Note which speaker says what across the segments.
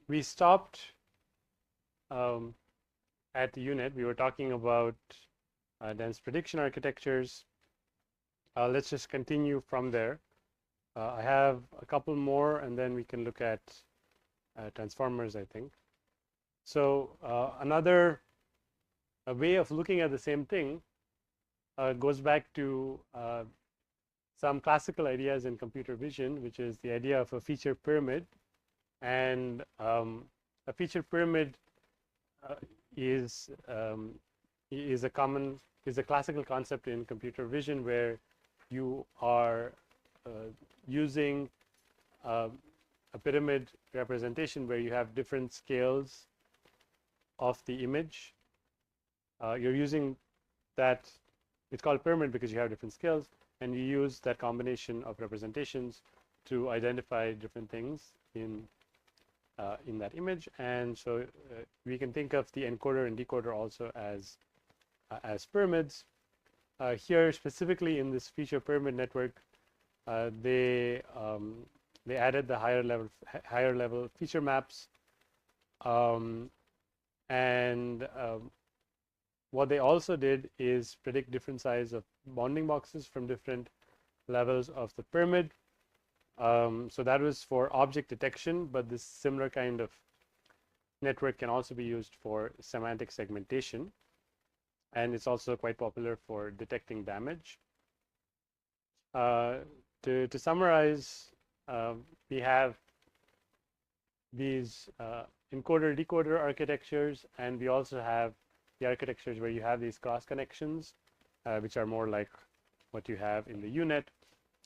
Speaker 1: we stopped at the unit. We were talking about dense prediction architectures. Let's just continue from there. I have a couple more, and then we can look at transformers, I think. So another way of looking at the same thing goes back to some classical ideas in computer vision, which is the idea of a feature pyramid. And a feature pyramid is a classical concept in computer vision, where you are using a pyramid representation where you have different scales of the image. You're using that, it's called pyramid because you have different scales, and you use that combination of representations to identify different things in that image. And so we can think of the encoder and decoder also as pyramids. Here, specifically in this feature pyramid network, they added the higher level feature maps, and what they also did is predict different size of bounding boxes from different levels of the pyramid. So that was for object detection, but this similar kind of network can also be used for semantic segmentation, and it's also quite popular for detecting damage. To summarize, we have these encoder decoder architectures, and we also have the architectures where you have these cross connections, which are more like what you have in the unit.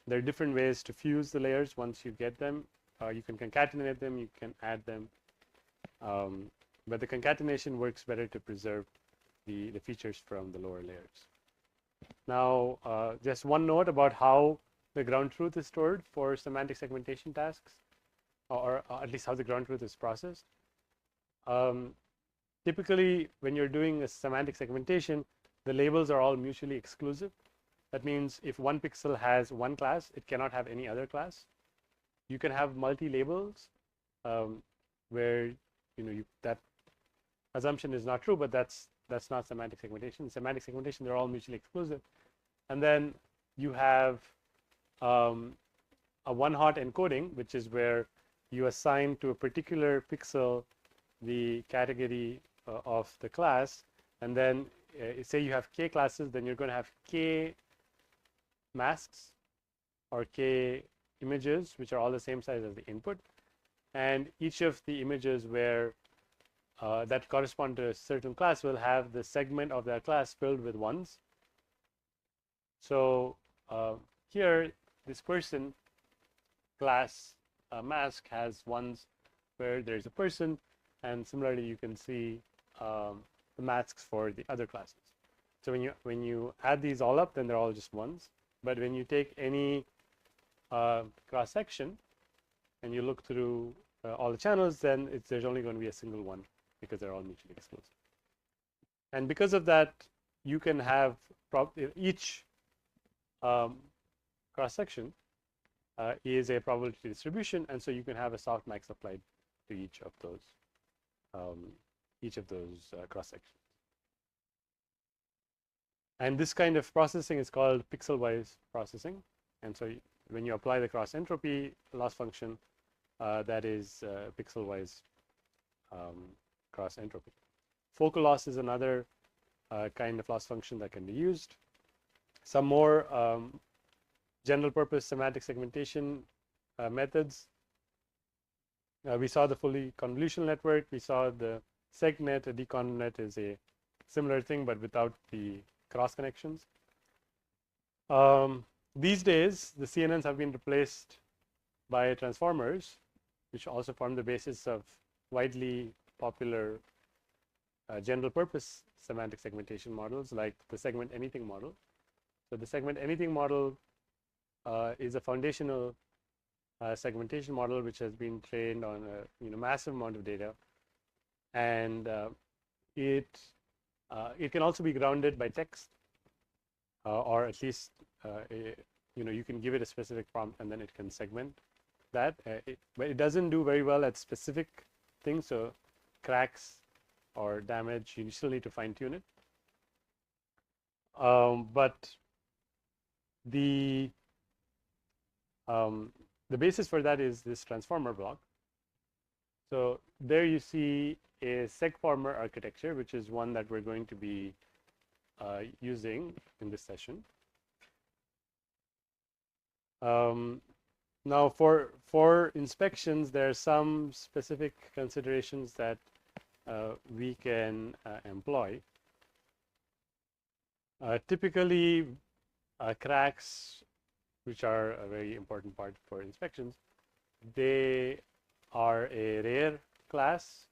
Speaker 1: There are different ways to fuse the layers once you get them. You can concatenate them, you can add them, but the concatenation works better to preserve the features from the lower layers. Now, just one note about how the ground truth is stored for semantic segmentation tasks, or at least how the ground truth is processed. Typically, when you're doing a semantic segmentation, the labels are all mutually exclusive. That means if one pixel has one class, it cannot have any other class. You can have multi-labels where that assumption is not true, but that's not semantic segmentation. In semantic segmentation, they're all mutually exclusive. And then you have a one-hot encoding, which is where you assign to a particular pixel the category of the class, and then say you have k classes, then you're going to have k masks or k images, which are all the same size as the input, and each of the images where that correspond to a certain class will have the segment of that class filled with ones. So here, this person class mask has ones where there's a person, and similarly you can see the masks for the other classes. So when you add these all up, then they're all just ones. But when you take any cross section and you look through all the channels, then there's only going to be a single one, because they're all mutually exclusive. And because of that, you can have each cross section is a probability distribution, and so you can have a softmax applied to each of those cross sections. And this kind of processing is called pixel-wise processing. And so when you apply the cross entropy loss function, that is pixel-wise cross entropy. Focal loss is another kind of loss function that can be used. Some more general purpose semantic segmentation methods. We saw the fully convolutional network. We saw the segnet. A deconvnet is a similar thing, but without the cross connections. These days, the CNNs have been replaced by transformers, which also form the basis of widely popular general purpose semantic segmentation models, like the segment anything model. So the segment anything model is a foundational segmentation model which has been trained on a massive amount of data, and it can also be grounded by text, or at least you can give it a specific prompt and then it can segment that. But it doesn't do very well at specific things. So cracks or damage, you still need to fine tune it. But the basis for that is this transformer block. So there you see a segformer architecture, which is one that we're going to be using in this session. Now for inspections, there are some specific considerations that we can employ. Typically, cracks, which are a very important part for inspections, they are a rare class.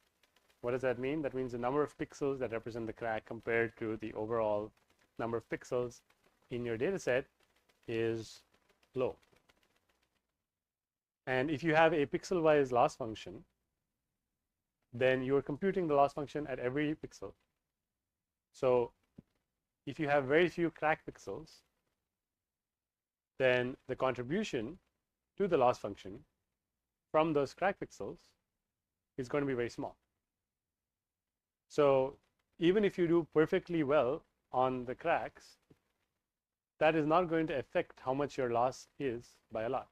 Speaker 1: What does that mean? That means the number of pixels that represent the crack compared to the overall number of pixels in your data set is low. And if you have a pixel-wise loss function, then you are computing the loss function at every pixel. So if you have very few crack pixels, then the contribution to the loss function from those crack pixels is going to be very small. So even if you do perfectly well on the cracks, that is not going to affect how much your loss is by a lot.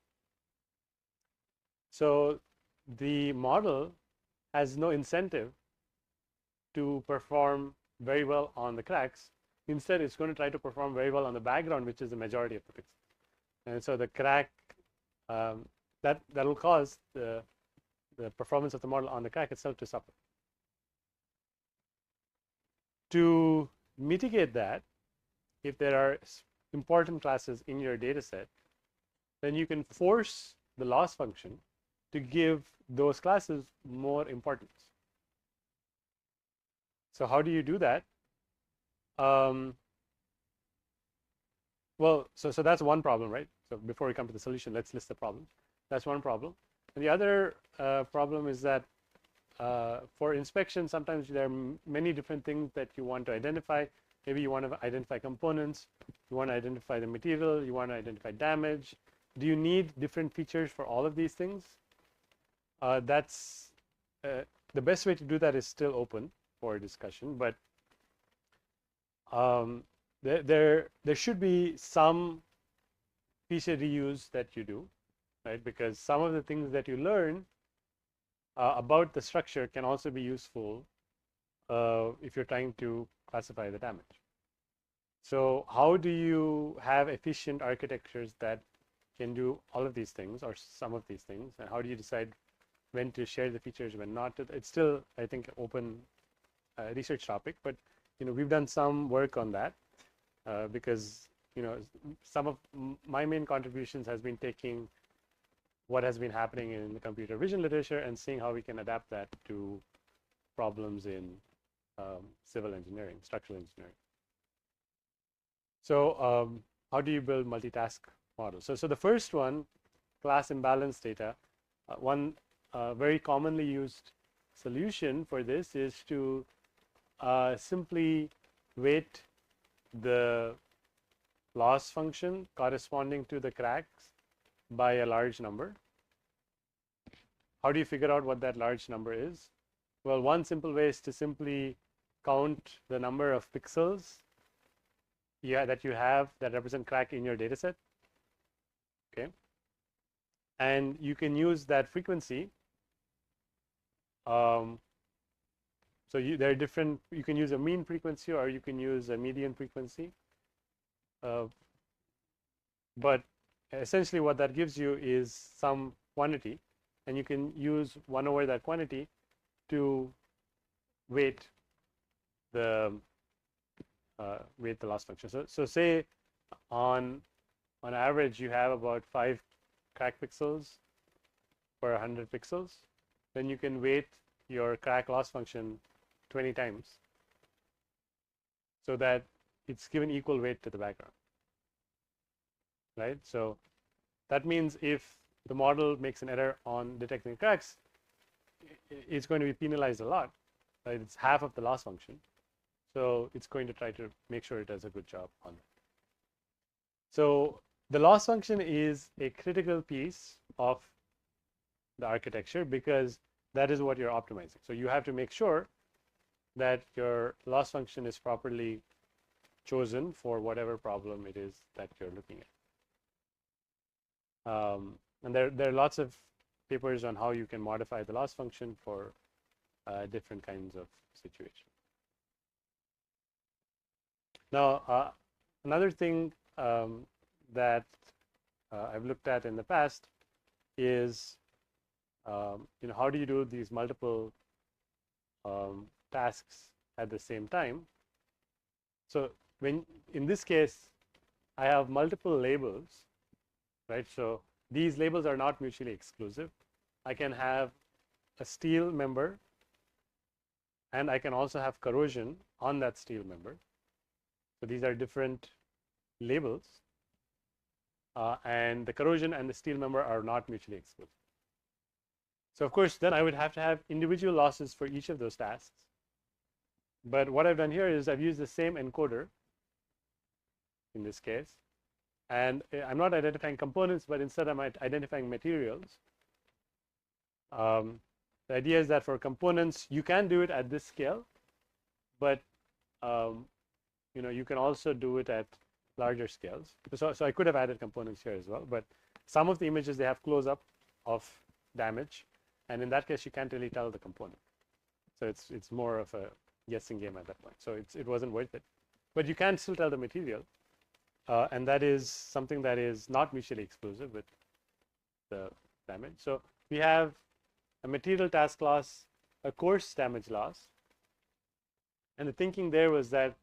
Speaker 1: So the model has no incentive to perform very well on the cracks. Instead, it's going to try to perform very well on the background, which is the majority of the pixels. And so the crack, that will cause the performance of the model on the crack itself to suffer. To mitigate that, if there are important classes in your data set, then you can force the loss function to give those classes more importance. So how do you do that? Well, so that's one problem, right? So before we come to the solution, let's list the problems. That's one problem. And the other problem is that for inspection, sometimes there are many different things that you want to identify. Maybe you want to identify components, you want to identify the material, you want to identify damage. Do you need different features for all of these things? That's the best way to do that is still open for discussion, but there should be some feature reuse that you do, right? Because some of the things that you learn about the structure can also be useful if you're trying to classify the damage. So how do you have efficient architectures that can do all of these things or some of these things, and how do you decide when to share the features, when not to? It's still, I think, open research topic, but we've done some work on that because some of my main contributions has been taking what has been happening in the computer vision literature and seeing how we can adapt that to problems in civil engineering, structural engineering. So how do you build multitask models? So the first one, class imbalance data, one very commonly used solution for this is to simply weight the loss function corresponding to the cracks by a large number. How do you figure out what that large number is? Well, one simple way is to simply count the number of pixels that you have that represent crack in your data set. Okay, and you can use that frequency. So there are different, you can use a mean frequency or you can use a median frequency. But essentially what that gives you is some quantity, and you can use 1 over that quantity to weight the loss function. So say on average you have about 5 crack pixels per 100 pixels, then you can weight your crack loss function 20 times so that it's given equal weight to the background, right? So that means if the model makes an error on detecting cracks, it's going to be penalized a lot, right? It's half of the loss function, so it's going to try to make sure it does a good job on that. So the loss function is a critical piece of the architecture because that is what you're optimizing. So you have to make sure that your loss function is properly chosen for whatever problem it is that you're looking at. And there are lots of papers on how you can modify the loss function for different kinds of situations. Now, another thing that I've looked at in the past is, how do you do these multiple tasks at the same time? So when in this case, I have multiple labels, right? So these labels are not mutually exclusive. I can have a steel member, and I can also have corrosion on that steel member. So these are different labels, and the corrosion and the steel member are not mutually exclusive. So of course, then I would have to have individual losses for each of those tasks. But what I've done here is I've used the same encoder in this case, and I'm not identifying components, but instead I'm identifying materials. The idea is that for components, you can do it at this scale, but you can also do it at larger scales. So I could have added components here as well, but some of the images, they have close-up of damage, and in that case, you can't really tell the component. So it's more of a guessing game at that point. So it wasn't worth it. But you can still tell the material, and that is something that is not mutually exclusive with the damage. So we have a material task loss, a coarse damage loss, and the thinking there was that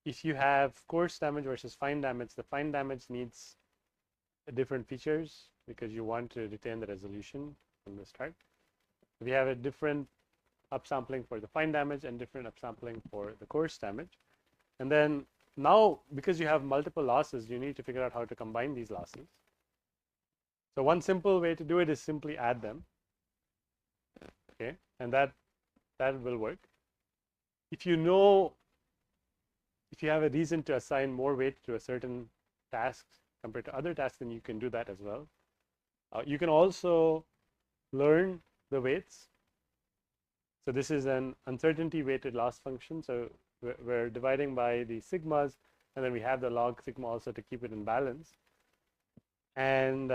Speaker 1: if you have coarse damage versus fine damage, the fine damage needs different features because you want to retain the resolution from the start. We have a different upsampling for the fine damage and different upsampling for the coarse damage. And then now, because you have multiple losses, you need to figure out how to combine these losses. So one simple way to do it is simply add them. Okay, and that will work. If you have a reason to assign more weight to a certain task compared to other tasks, then you can do that as well. You can also learn the weights. So this is an uncertainty weighted loss function. So we're dividing by the sigmas, and then we have the log sigma also to keep it in balance. And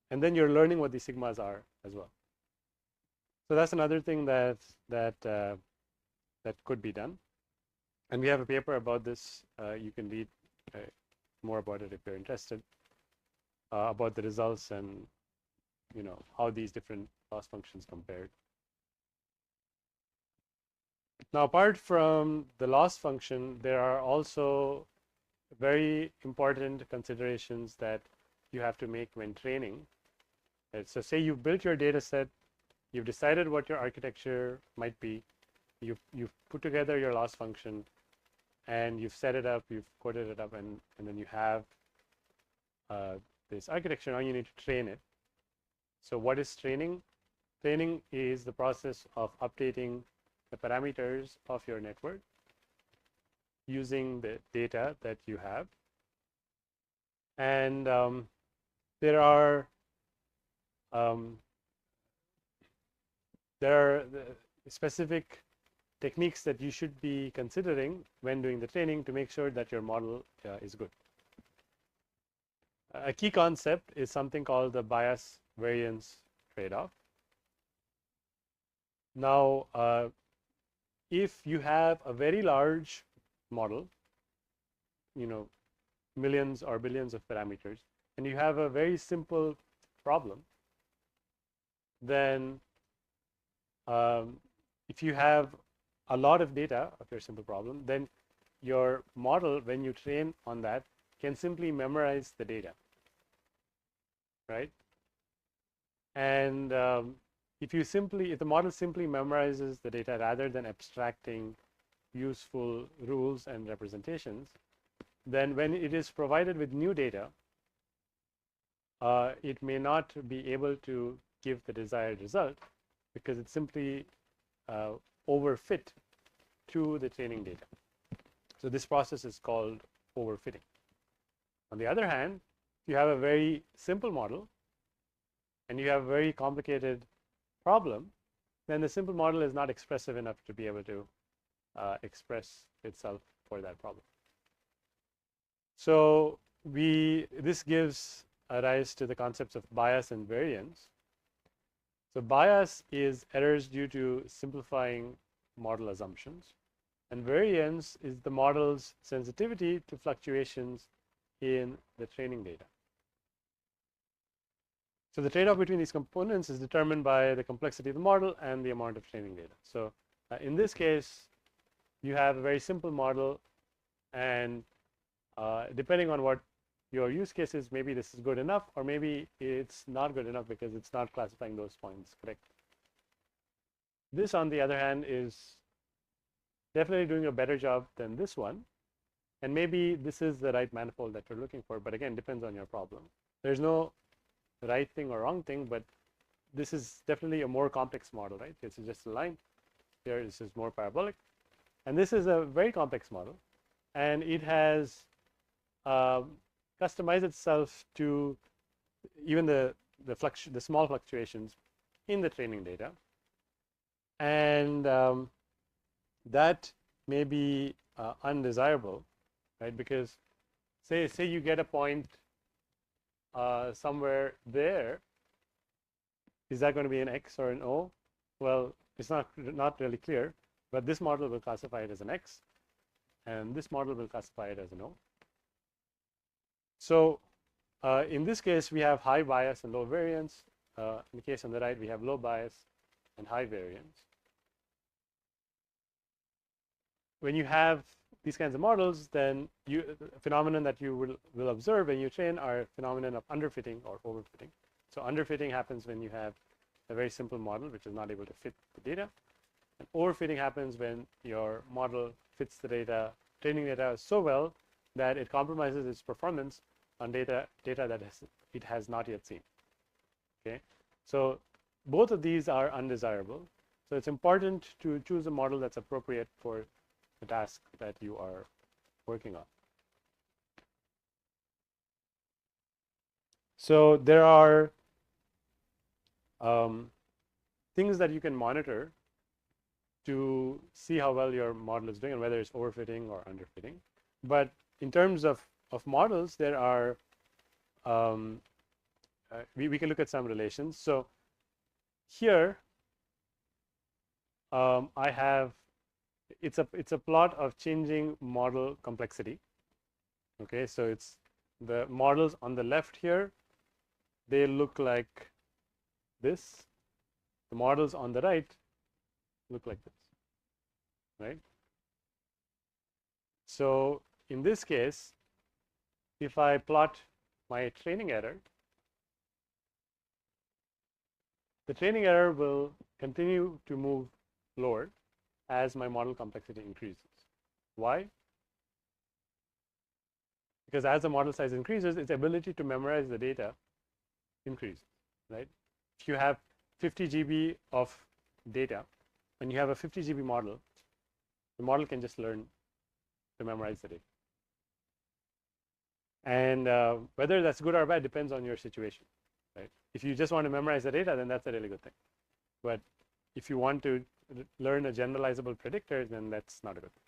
Speaker 1: then you're learning what the sigmas are as well. So that's another thing that could be done. And we have a paper about this. You can read more about it if you're interested, about the results and how these different loss functions compared. Now, apart from the loss function, there are also very important considerations that you have to make when training. Right? So say you built your data set, you've decided what your architecture might be, you've put together your loss function, and you've set it up, you've coded it up, and then you have this architecture. Now you need to train it. So what is training? Training is the process of updating the parameters of your network using the data that you have. And there are specific techniques that you should be considering when doing the training to make sure that your model is good. A key concept is something called the bias variance trade-off. Now, if you have a very large model, millions or billions of parameters, and you have a very simple problem, then if you have a lot of data of your simple problem, then your model, when you train on that, can simply memorize the data, right? And if the model simply memorizes the data rather than abstracting useful rules and representations, then when it is provided with new data, it may not be able to give the desired result because it's simply overfit to the training data. So this process is called overfitting. On the other hand, if you have a very simple model and you have a very complicated problem, then the simple model is not expressive enough to be able to express itself for that problem. So this gives a rise to the concepts of bias and variance. So bias is errors due to simplifying model assumptions, and variance is the model's sensitivity to fluctuations in the training data. So the trade-off between these components is determined by the complexity of the model and the amount of training data. So in this case, you have a very simple model, and depending on what your use case is, maybe this is good enough, or maybe it's not good enough because it's not classifying those points correctly. This, on the other hand, is definitely doing a better job than this one, and maybe this is the right manifold that you're looking for, but again, depends on your problem. There's no right thing or wrong thing, but this is definitely a more complex model, right? This is just a line. Here, this is more parabolic, and this is a very complex model, and it has customized itself to even the small fluctuations in the training data, and that may be undesirable, right? Because say you get a point somewhere there. Is that going to be an X or an O? Well, it's not really clear, but this model will classify it as an X, and this model will classify it as an O. So in this case, we have high bias and low variance. In the case on the right, we have low bias and high variance. When you have these kinds of models, then phenomenon that you will observe when you train are phenomenon of underfitting or overfitting. So underfitting happens when you have a very simple model which is not able to fit the data, and overfitting happens when your model fits the training data so well that it compromises its performance on data that it has not yet seen. Okay, so both of these are undesirable. So it's important to choose a model that's appropriate for the task that you are working on. So there are things that you can monitor to see how well your model is doing and whether it's overfitting or underfitting. But in terms of models, there are we can look at some relations. So here I have it's a plot of changing model complexity. Okay, so it's the models on the left here, they look like this. The models on the right look like this, right? So in this case, if I plot my training error, the training error will continue to move lower as my model complexity increases. Why? Because as the model size increases, its ability to memorize the data increases, right? If you have 50 GB of data and you have a 50 GB model, the model can just learn to memorize the data. And whether that's good or bad depends on your situation, right? If you just want to memorize the data, then that's a really good thing. But if you want to learn a generalizable predictor, then that's not a good thing.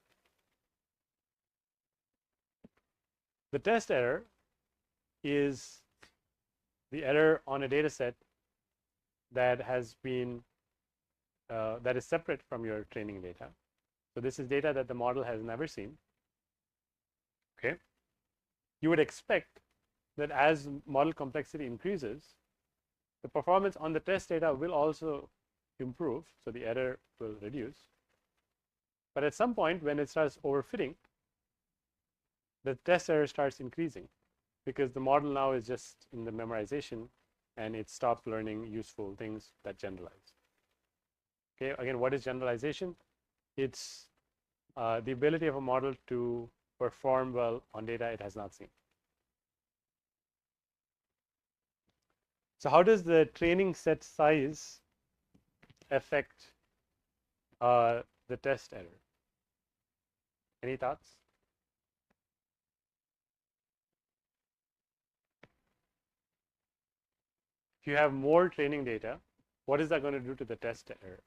Speaker 1: The test error is the error on a data set that has been that is separate from your training data. So this is data that the model has never seen. Okay, you would expect that as model complexity increases, the performance on the test data will also improve, so the error will reduce. But at some point, when it starts overfitting, the test error starts increasing because the model now is just in the memorization and it stops learning useful things that generalize. Okay, again, what is generalization? It's the ability of a model to perform well on data it has not seen. So how does the training set size affect the test error? Any thoughts? If you have more training data, what is that going to do to the test error?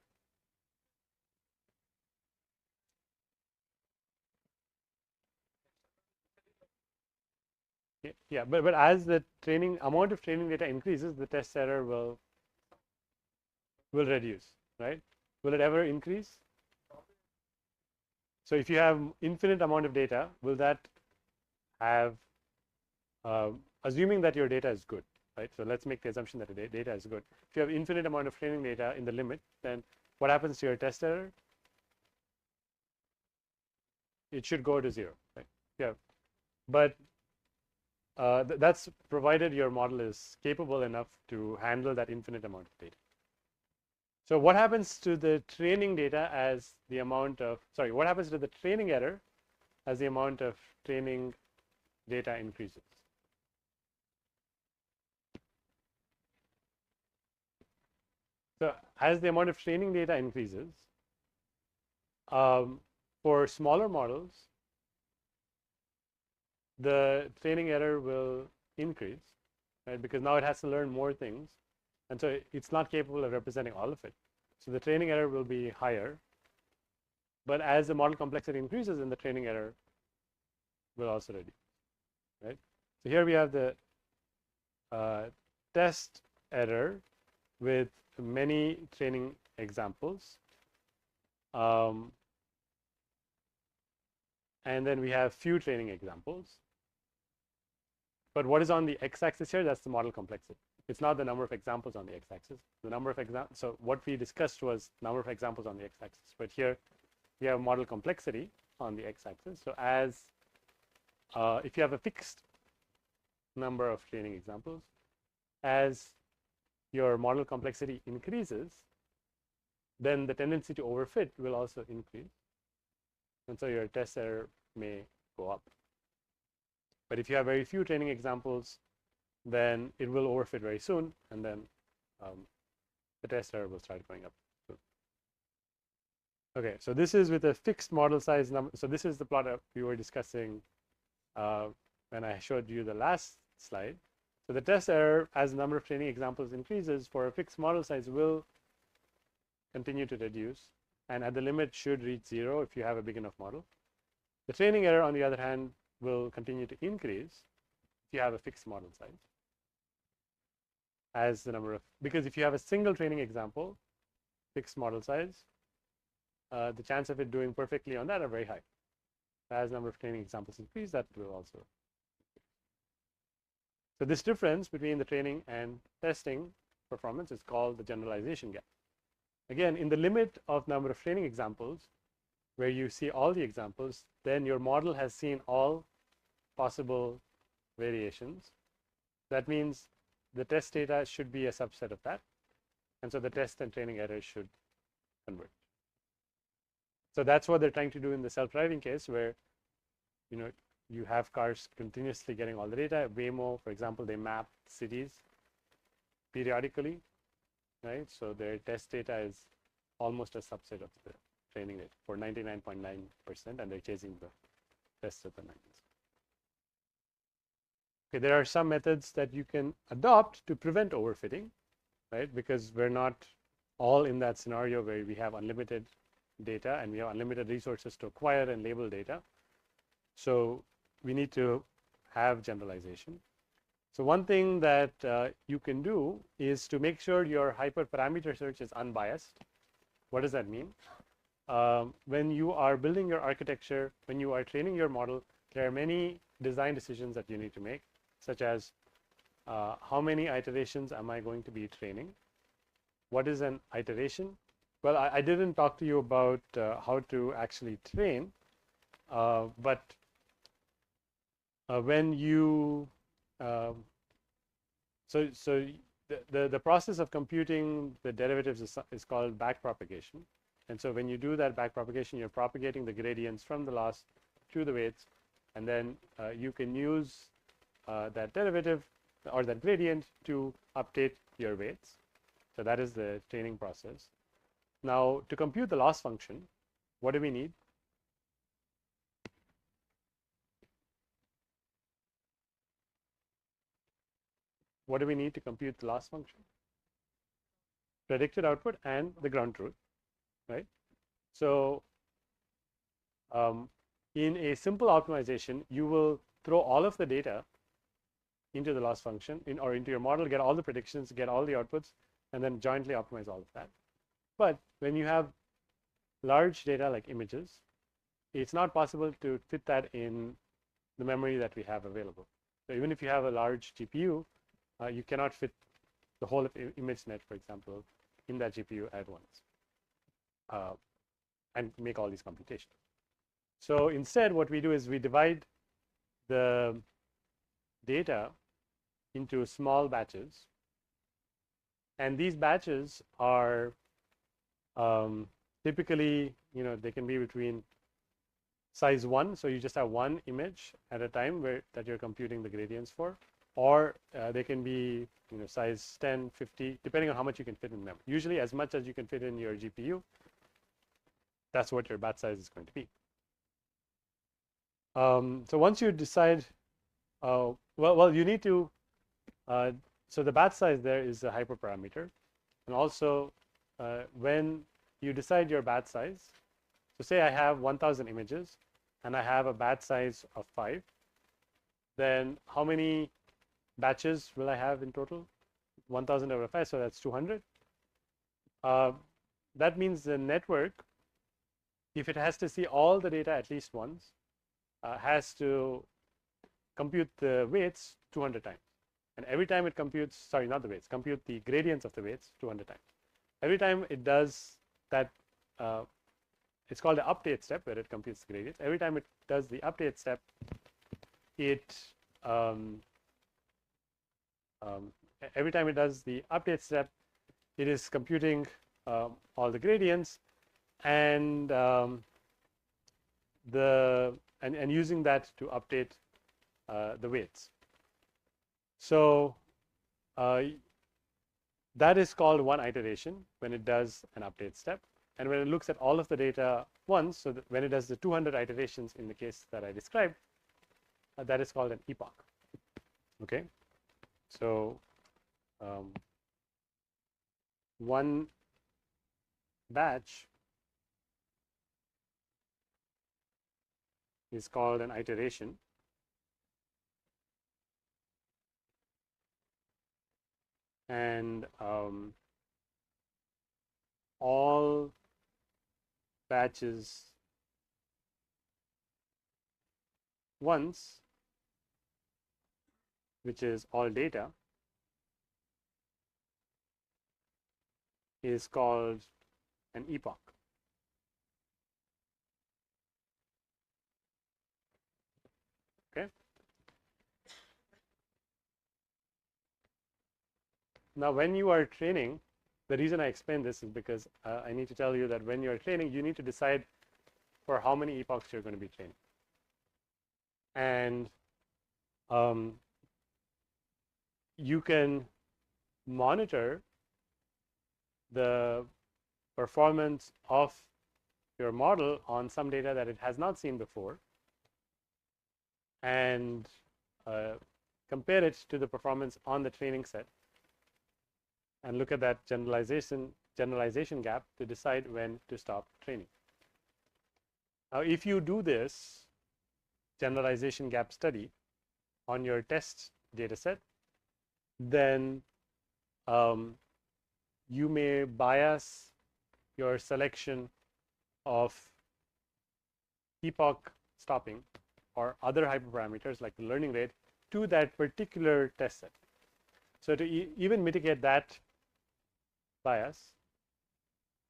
Speaker 1: Yeah, but as the amount of training data increases, the test error will reduce, right? Will it ever increase? So if you have infinite amount of data, will that have, assuming that your data is good, right? So let's make the assumption that the data is good. If you have infinite amount of training data in the limit, then what happens to your test error? It should go to 0, right? Yeah, but that's provided your model is capable enough to handle that infinite amount of data. So what happens to the training data as the amount of, sorry, what happens to the training error as the amount of training data increases? So as the amount of training data increases, for smaller models, the training error will increase, right? Because now it has to learn more things, and so it's not capable of representing all of it. So the training error will be higher. But as the model complexity increases, then the training error will also reduce, right? So here we have the test error with many training examples. And then we have few training examples. But what is on the x-axis here? That's the model complexity. It's not the number of examples on the x-axis. The number of examples. So what we discussed was number of examples on the x-axis. But here we have model complexity on the x-axis. So as if you have a fixed number of training examples, as your model complexity increases, then the tendency to overfit will also increase. And so your test error may go up. But if you have very few training examples, then it will overfit very soon, and then the test error will start going up. Okay, so this is with a fixed model size number. So this is the plot we were discussing when I showed you the last slide. So the test error, as the number of training examples increases for a fixed model size, will continue to reduce, and at the limit should reach 0 if you have a big enough model. The training error, on the other hand, will continue to increase if you have a fixed model size, as the number of, because if you have a single training example, fixed model size, the chance of it doing perfectly on that are very high. As the number of training examples increase, that will also. So this difference between the training and testing performance is called the generalization gap. Again, in the limit of number of training examples, where you see all the examples, then your model has seen all possible variations. That means the test data should be a subset of that, and so the test and training errors should converge. So that's what they're trying to do in the self-driving case, where you have cars continuously getting all the data. Waymo, for example, they map cities periodically, right? So their test data is almost a subset of the training data for 99.9%, and they're chasing the tests of the 90s. Okay, there are some methods that you can adopt to prevent overfitting, right? Because we're not all in that scenario where we have unlimited data and we have unlimited resources to acquire and label data. So we need to have generalization. So one thing that you can do is to make sure your hyperparameter search is unbiased. What does that mean? When you are building your architecture, when you are training your model, there are many design decisions that you need to make, such as how many iterations am I going to be training? What is an iteration? Well, I didn't talk to you about how to actually train, but when you so the process of computing the derivatives is called backpropagation. And so when you do that backpropagation, you're propagating the gradients from the loss to the weights, and then you can use that derivative or that gradient to update your weights. So that is the training process. Now, to compute the loss function, what do we need? What do we need to compute the loss function? Predicted output and the ground truth, right? So in a simple optimization, you will throw all of the data into the loss function or into your model, get all the predictions, get all the outputs, and then jointly optimize all of that. But when you have large data like images, it's not possible to fit that in the memory that we have available. So even if you have a large GPU, you cannot fit the whole of ImageNet, for example, in that GPU at once and make all these computations. So instead, what we do is we divide the data into small batches, and these batches are typically, they can be between size 1, so you just have one image at a time that you're computing the gradients for, or they can be size 10, 50, depending on how much you can fit in memory. Usually as much as you can fit in your GPU, that's what your batch size is going to be. So once you decide, well, you need to, so the batch size there is a hyperparameter, and also when you decide your batch size, so say I have 1,000 images and I have a batch size of 5, then how many batches will I have in total? 1,000 over 5, so that's 200. That means the network, if it has to see all the data at least once, has to compute the weights 200 times. And every time it computes, sorry, not the weights, compute the gradients of the weights 200 times. Every time it does that, it's called the update step, where it computes the gradients. Every time it does the update step, every time it does the update step, it is computing all the gradients and and using that to update the weights. So that is called one iteration when it does an update step. And when it looks at all of the data once, so that when it does the 200 iterations in the case that I described, that is called an epoch. Okay, so one batch is called an iteration. And all batches once, which is all data, is called an epoch. Okay. Now, when you are training, the reason I explain this is because I need to tell you that when you are training, you need to decide for how many epochs you're going to be training. And you can monitor the performance of your model on some data that it has not seen before, and compare it to the performance on the training set, and look at that generalization gap to decide when to stop training. Now, if you do this generalization gap study on your test data set, then you may bias your selection of epoch stopping or other hyperparameters like the learning rate to that particular test set. So to even mitigate that bias,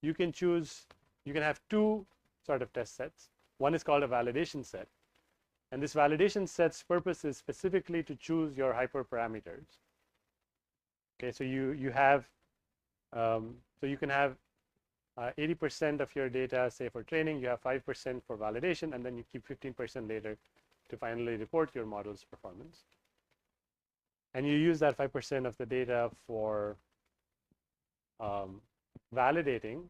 Speaker 1: you can have two sort of test sets. One is called a validation set, and this validation set's purpose is specifically to choose your hyperparameters. Okay, so you have so you can have 80% of your data, say for training, you have 5% for validation, and then you keep 15% later to finally report your model's performance. And you use that 5% of the data for validating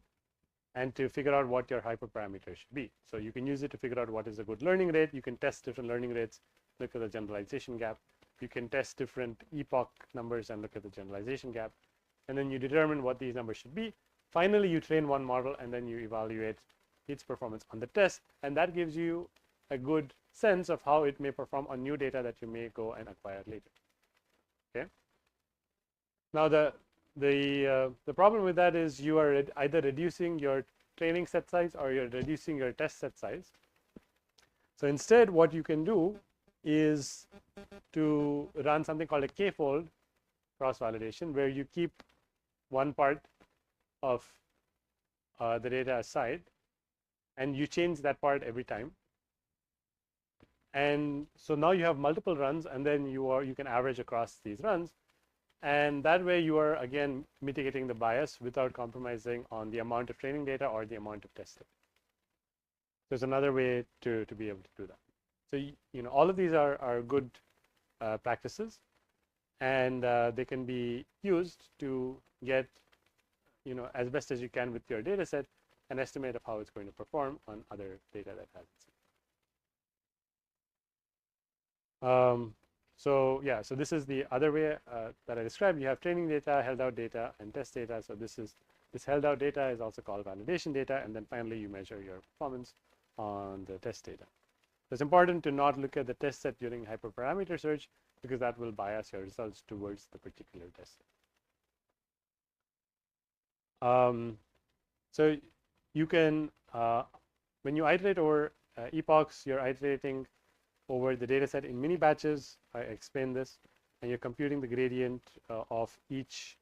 Speaker 1: and to figure out what your hyperparameter should be. So you can use it to figure out what is a good learning rate. You can test different learning rates, look at the generalization gap. You can test different epoch numbers and look at the generalization gap. And then you determine what these numbers should be. Finally, you train one model, and then you evaluate its performance on the test. And that gives you a good sense of how it may perform on new data that you may go and acquire later. Okay. Now the problem with that is you are either reducing your training set size or you're reducing your test set size. So instead, what you can do is to run something called a k-fold cross-validation, where you keep one part of the data aside, and you change that part every time. And so now you have multiple runs, and then you can average across these runs, and that way you are again mitigating the bias without compromising on the amount of training data or the amount of testing. There's another way to be able to do that. So you know, all of these are good practices, and they can be used to get, you know, as best as you can with your data set, an estimate of how it's going to perform on other data that has it. So yeah, so this is the other way that I described. You have training data, held out data, and test data. So this held out data is also called validation data, and then finally you measure your performance on the test data. So it's important to not look at the test set during hyperparameter search, because that will bias your results towards the particular test set. So you can, when you iterate over epochs, you're iterating over the data set in mini batches. I explained this, and you're computing the gradient of each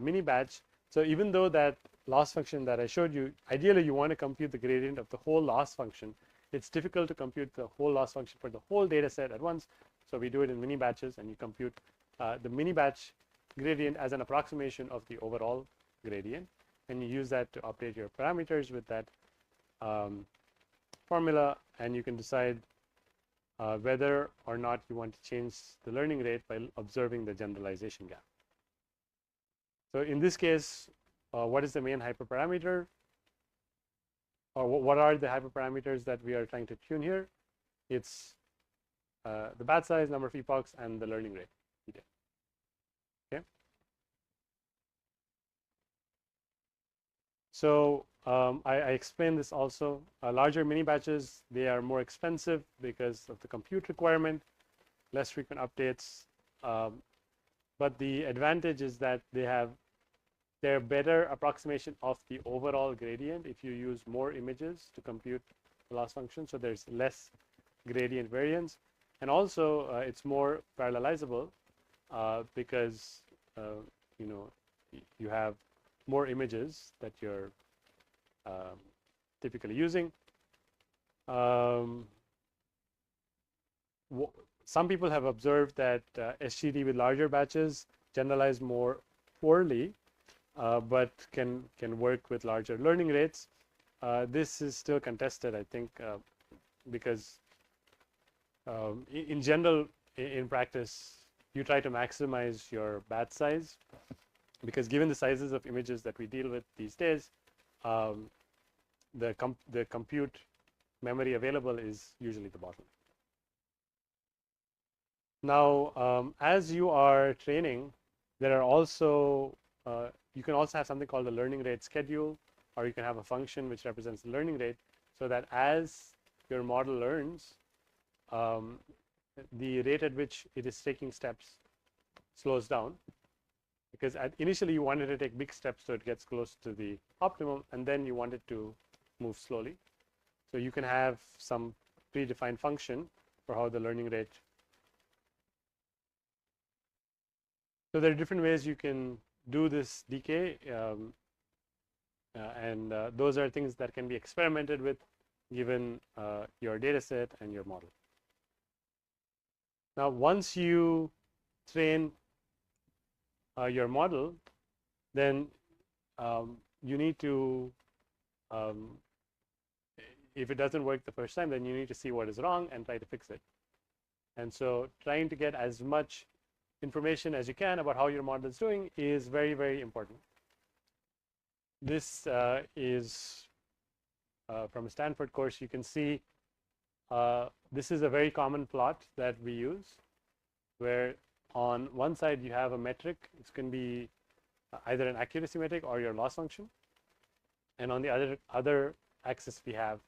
Speaker 1: mini batch. So even though that loss function that I showed you, ideally you want to compute the gradient of the whole loss function, it's difficult to compute the whole loss function for the whole data set at once. So we do it in mini batches, and you compute the mini batch gradient as an approximation of the overall gradient, and you use that to update your parameters with that formula, and you can decide whether or not you want to change the learning rate by observing the generalization gap. So in this case, what is the main hyperparameter, or what are the hyperparameters that we are trying to tune here? It's the batch size, number of epochs, and the learning rate. Okay. So I explained this also. Larger mini batches, they are more expensive because of the compute requirement, less frequent updates. But the advantage is that they're better approximation of the overall gradient if you use more images to compute the loss function. So there's less gradient variance, and also it's more parallelizable because you know, you have more images that you're typically using. Some people have observed that SGD with larger batches generalize more poorly, but can work with larger learning rates. This is still contested, I think, because in general, in practice, you try to maximize your batch size, because given the sizes of images that we deal with these days, the compute memory available is usually the bottleneck. Now, as you are training, there are also you can also have something called the learning rate schedule, or you can have a function which represents the learning rate, so that as your model learns, the rate at which it is taking steps slows down, because initially you wanted to take big steps so it gets close to the optimum, and then you want it to move slowly. So you can have some predefined function for how the learning rate. So there are different ways you can do this decay, and those are things that can be experimented with given your data set and your model. Now, once you train your model, then you need to, if it doesn't work the first time, then you need to see what is wrong and try to fix it. And so trying to get as much information as you can about how your model is doing is very, very important. This is from a Stanford course. You can see this is a very common plot that we use, where on one side you have a metric. It can be either an accuracy metric or your loss function, and on the other axis we have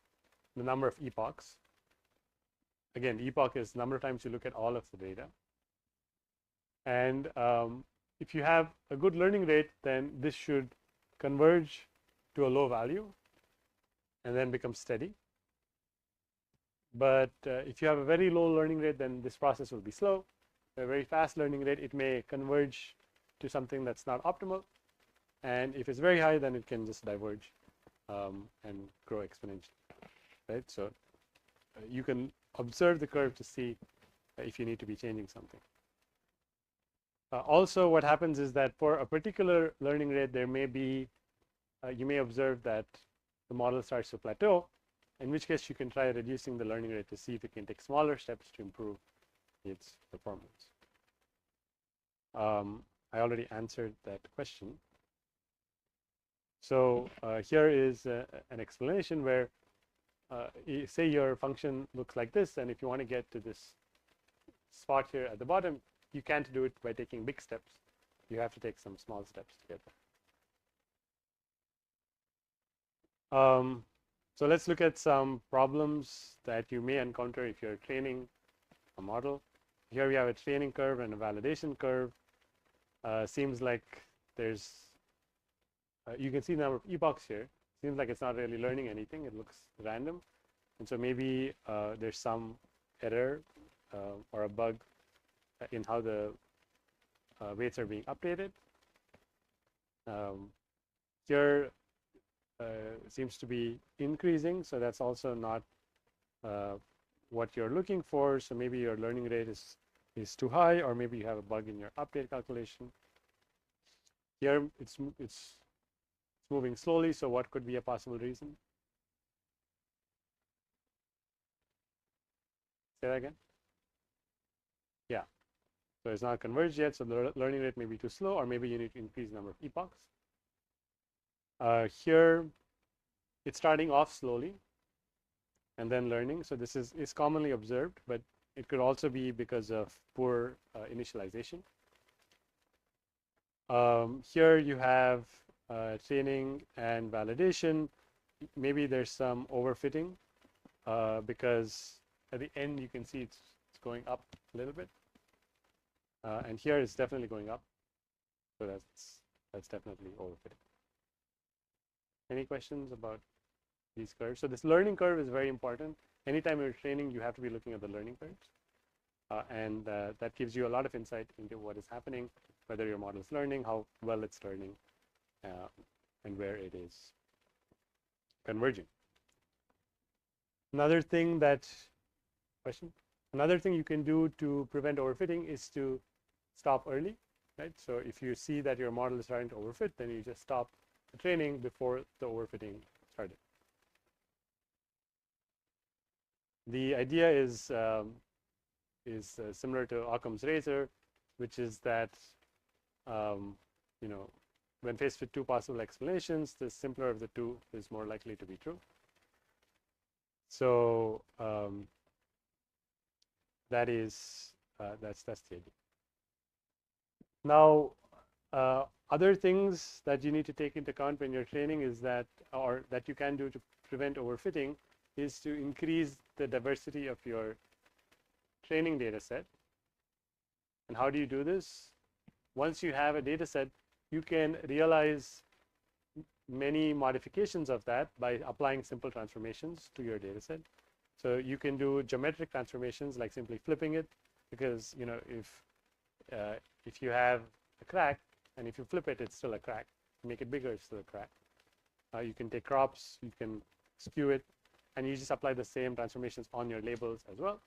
Speaker 1: the number of epochs. Again, epoch is number of times you look at all of the data. And if you have a good learning rate, then this should converge to a low value and then become steady. But if you have a very low learning rate, then this process will be slow. A very fast learning rate, it may converge to something that's not optimal. And if it's very high, then it can just diverge and grow exponentially, right? So you can observe the curve to see if you need to be changing something. Also, what happens is that for a particular learning rate, there may be, you may observe that the model starts to plateau, in which case you can try reducing the learning rate to see if you can take smaller steps to improve its performance. I already answered that question. So here is an explanation where you say your function looks like this, and if you want to get to this spot here at the bottom, you can't do it by taking big steps. You have to take some small steps to get there. So let's look at some problems that you may encounter if you're training a model. Here we have a training curve and a validation curve. Seems like there's, you can see the number of epochs here. Seems like it's not really learning anything. It looks random. And so maybe there's some error or a bug in how the weights are being updated. Here seems to be increasing, so that's also not what you're looking for. So maybe your learning rate is too high, or maybe you have a bug in your update calculation. Here it's moving slowly, so what could be a possible reason? Say that again. Yeah, so it's not converged yet, so the learning rate may be too slow, or maybe you need to increase the number of epochs. Here it's starting off slowly and then learning, so this is commonly observed, but it could also be because of poor initialization. Here you have training and validation. Maybe there's some overfitting because at the end you can see it's going up a little bit, and here it's definitely going up, so that's definitely overfitting. Any questions about these curves? So this learning curve is very important. Anytime you're training, you have to be looking at the learning curves, and that gives you a lot of insight into what is happening, whether your model is learning, how well it's learning, and where it is converging. Another thing you can do to prevent overfitting is to stop early, right? So if you see that your model is starting to overfit, then you just stop the training before the overfitting started. The idea is similar to Occam's razor, which is that you know, when faced with two possible explanations, the simpler of the two is more likely to be true. So that's the idea. Now, other things that you need to take into account when you're training is that, or that you can do to prevent overfitting, is to increase the diversity of your training data set. And how do you do this? Once you have a data set, you can realize many modifications of that by applying simple transformations to your data set. So you can do geometric transformations like simply flipping it, because you know, if you have a crack and if you flip it, it's still a crack. Make it bigger, it's still a crack. You can take crops, you can skew it, and you just apply the same transformations on your labels as well,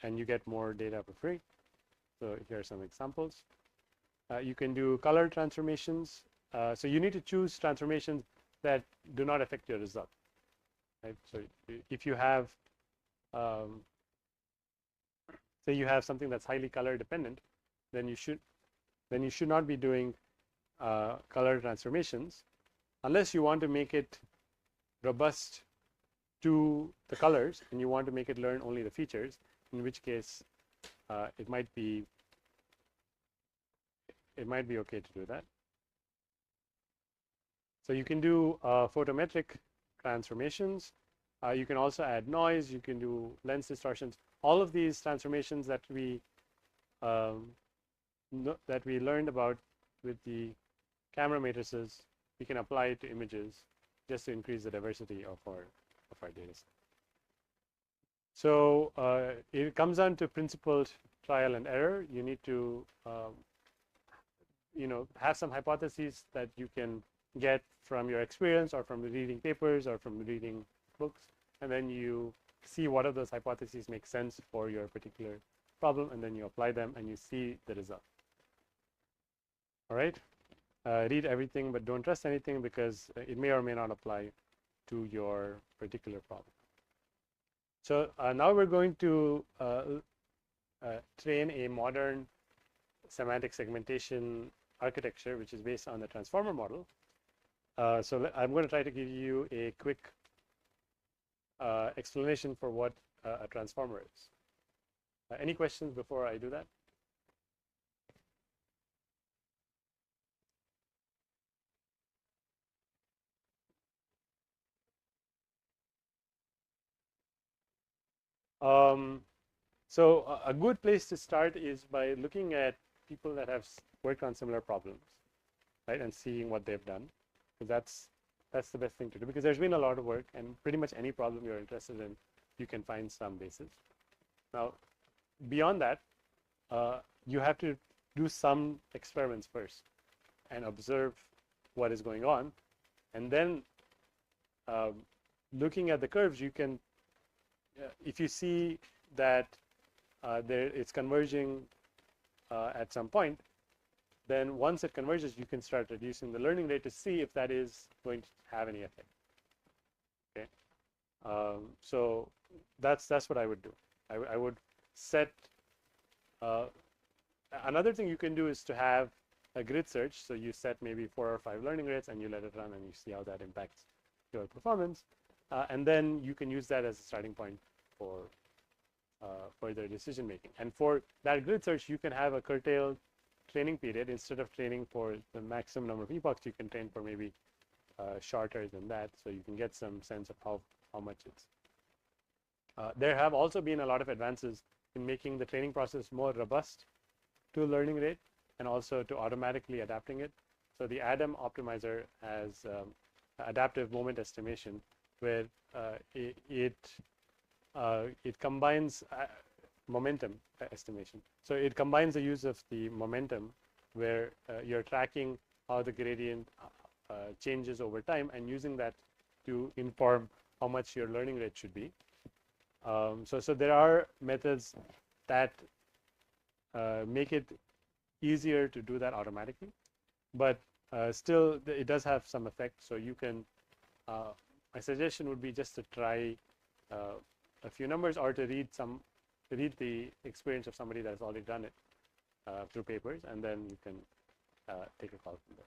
Speaker 1: and you get more data for free. So here are some examples. You can do color transformations. So you need to choose transformations that do not affect your result, right? So if you have, say you have something that's highly color dependent, then you should not be doing color transformations unless you want to make it robust to the colors and you want to make it learn only the features, in which case it might be okay to do that. So you can do photometric transformations. You can also add noise. You can do lens distortions. All of these transformations that we that we learned about with the camera matrices, we can apply it to images just to increase the diversity of our data set. So it comes down to principled trial and error. You need to have some hypotheses that you can get from your experience or from reading papers or from reading books, and then you see what of those hypotheses make sense for your particular problem, and then you apply them and you see the result. All right, read everything but don't trust anything, because it may or may not apply to your particular problem. So now we're going to train a modern semantic segmentation architecture, which is based on the transformer model. So I'm going to try to give you a quick explanation for what a transformer is. Any questions before I do that? So a good place to start is by looking at people that have worked on similar problems, right, and seeing what they've done, because that's the best thing to do, because there's been a lot of work, and pretty much any problem you're interested in, you can find some basis. Now, beyond that, you have to do some experiments first and observe what is going on, and then looking at the curves, you can, if you see that it's converging at some point, then once it converges, you can start reducing the learning rate to see if that is going to have any effect. Okay, so that's what I would do. I would set. Another thing you can do is to have a grid search. So you set maybe 4 or 5 learning rates, and you let it run, and you see how that impacts your performance, and then you can use that as a starting point for further decision making. And for that grid search, you can have a curtailed training period. Instead of training for the maximum number of epochs, you can train for maybe shorter than that, so you can get some sense of how much it's. There have also been a lot of advances in making the training process more robust to learning rate, and also to automatically adapting it. So the ADAM optimizer has adaptive moment estimation, where it combines momentum estimation. So it combines the use of the momentum, where you're tracking how the gradient changes over time, and using that to inform how much your learning rate should be. So there are methods that make it easier to do that automatically, but still it does have some effect. So you can, my suggestion would be just to try a few numbers, or to read the experience of somebody that has already done it through papers, and then you can take a call from there.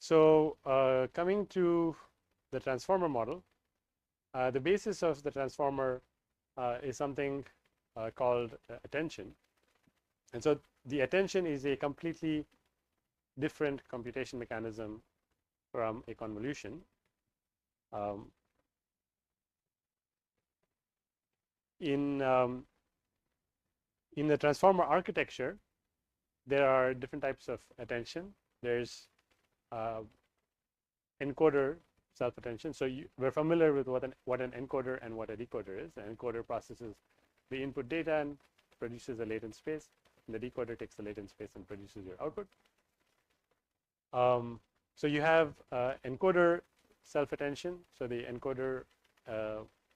Speaker 1: So coming to the transformer model, the basis of the transformer is something called attention. And so the attention is a completely different computation mechanism from a convolution. In the transformer architecture, there are different types of attention. There's encoder self-attention. So we're familiar with what an encoder and what a decoder is. The encoder processes the input data and produces a latent space, and the decoder takes the latent space and produces your output. So you have encoder self-attention. So the encoder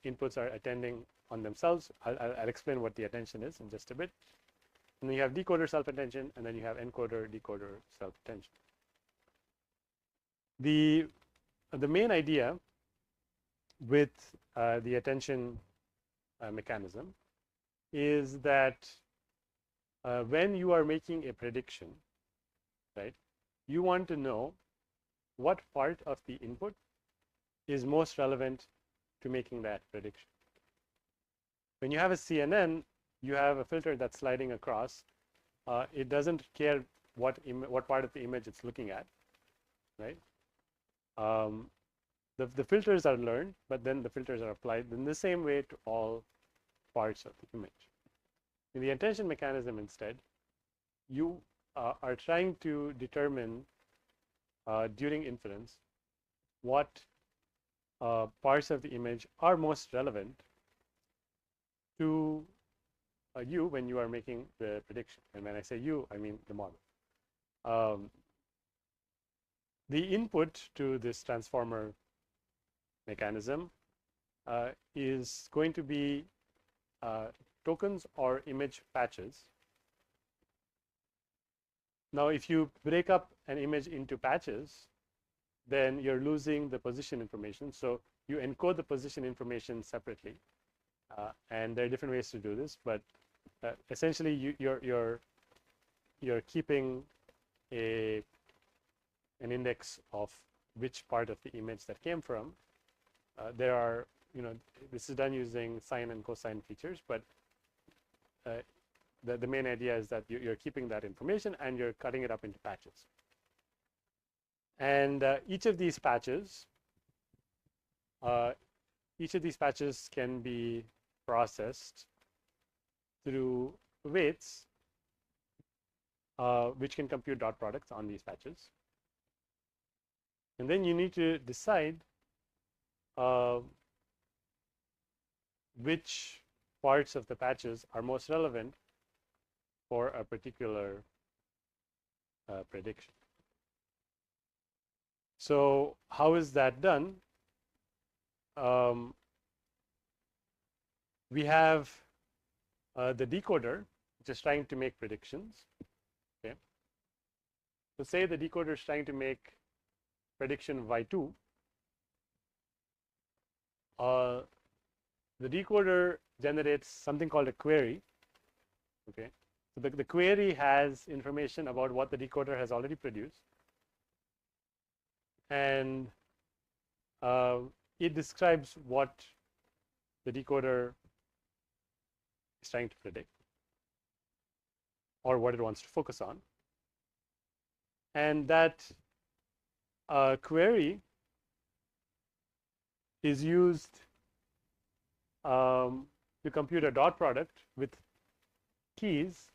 Speaker 1: inputs are attending on themselves. I'll explain what the attention is in just a bit. And then you have decoder self-attention, and then you have encoder decoder self-attention. The main idea with the attention mechanism is that when you are making a prediction, right, you want to know what part of the input is most relevant to making that prediction. When you have a CNN, you have a filter that's sliding across. It doesn't care what part of the image it's looking at, right? The filters are learned, but then the filters are applied in the same way to all parts of the image. In the attention mechanism instead, you are trying to determine during inference what parts of the image are most relevant to you when you are making the prediction. And when I say you, I mean the model. The input to this transformer mechanism is going to be tokens or image patches. Now, if you break up an image into patches, then you're losing the position information. So you encode the position information separately, and there are different ways to do this. But essentially, you're keeping an index of which part of the image that came from. There are, this is done using sine and cosine features, but the main idea is that you're keeping that information and you're cutting it up into patches. And each of these patches can be processed through weights, which can compute dot products on these patches. And then you need to decide which parts of the patches are most relevant for a particular prediction. So how is that done? We have the decoder, which is trying to make predictions. Okay. So say the decoder is trying to make prediction y2. The decoder generates something called a query. Okay. So the query has information about what the decoder has already produced, and it describes what the decoder is trying to predict or what it wants to focus on. And that query is used to compute a dot product with keys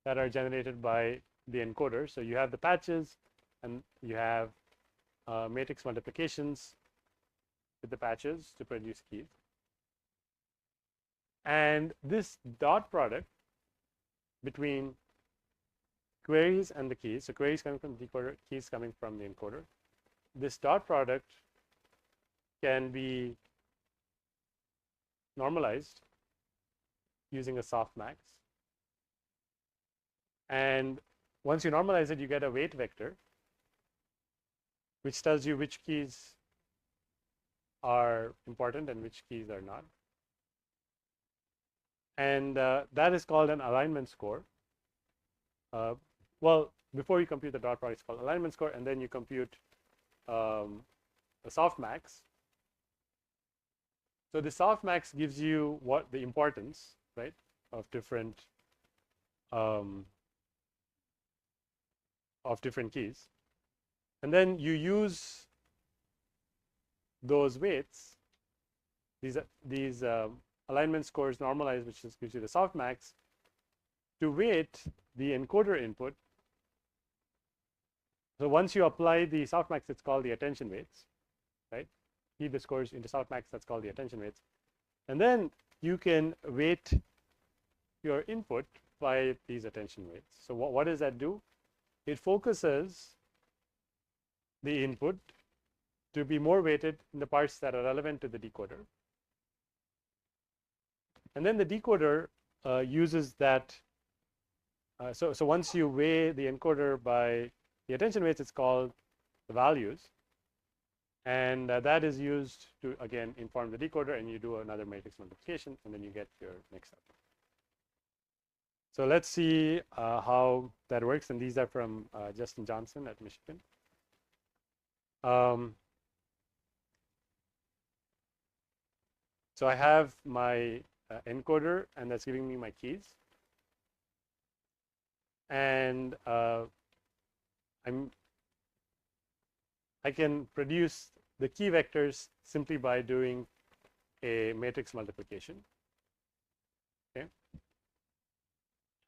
Speaker 1: that are generated by the encoder. So you have the patches and you have matrix multiplications with the patches to produce keys. And this dot product between queries and the keys, so queries coming from the decoder, keys coming from the encoder, this dot product can be normalized using a softmax. And once you normalize it, you get a weight vector, which tells you which keys are important and which keys are not. And that is called an alignment score. Well, before you compute the dot product, it's called alignment score, and then you compute a softmax. So the softmax gives you what the importance, right, of different keys, and then you use those weights, these alignment scores normalized, which gives you the softmax, to weight the encoder input. So once you apply the softmax, it's called the attention weights, right? Feed the scores into softmax, that's called the attention weights. And then you can weight your input by these attention weights. So what does that do? It focuses the input to be more weighted in the parts that are relevant to the decoder. And then the decoder uses that. So once you weigh the encoder by the attention weights, it's called the values. And that is used to, again, inform the decoder, and you do another matrix multiplication, and then you get your next step. So let's see how that works. And these are from Justin Johnson at Michigan. So I have my encoder, and that's giving me my keys. And I can produce the key vectors simply by doing a matrix multiplication. Okay.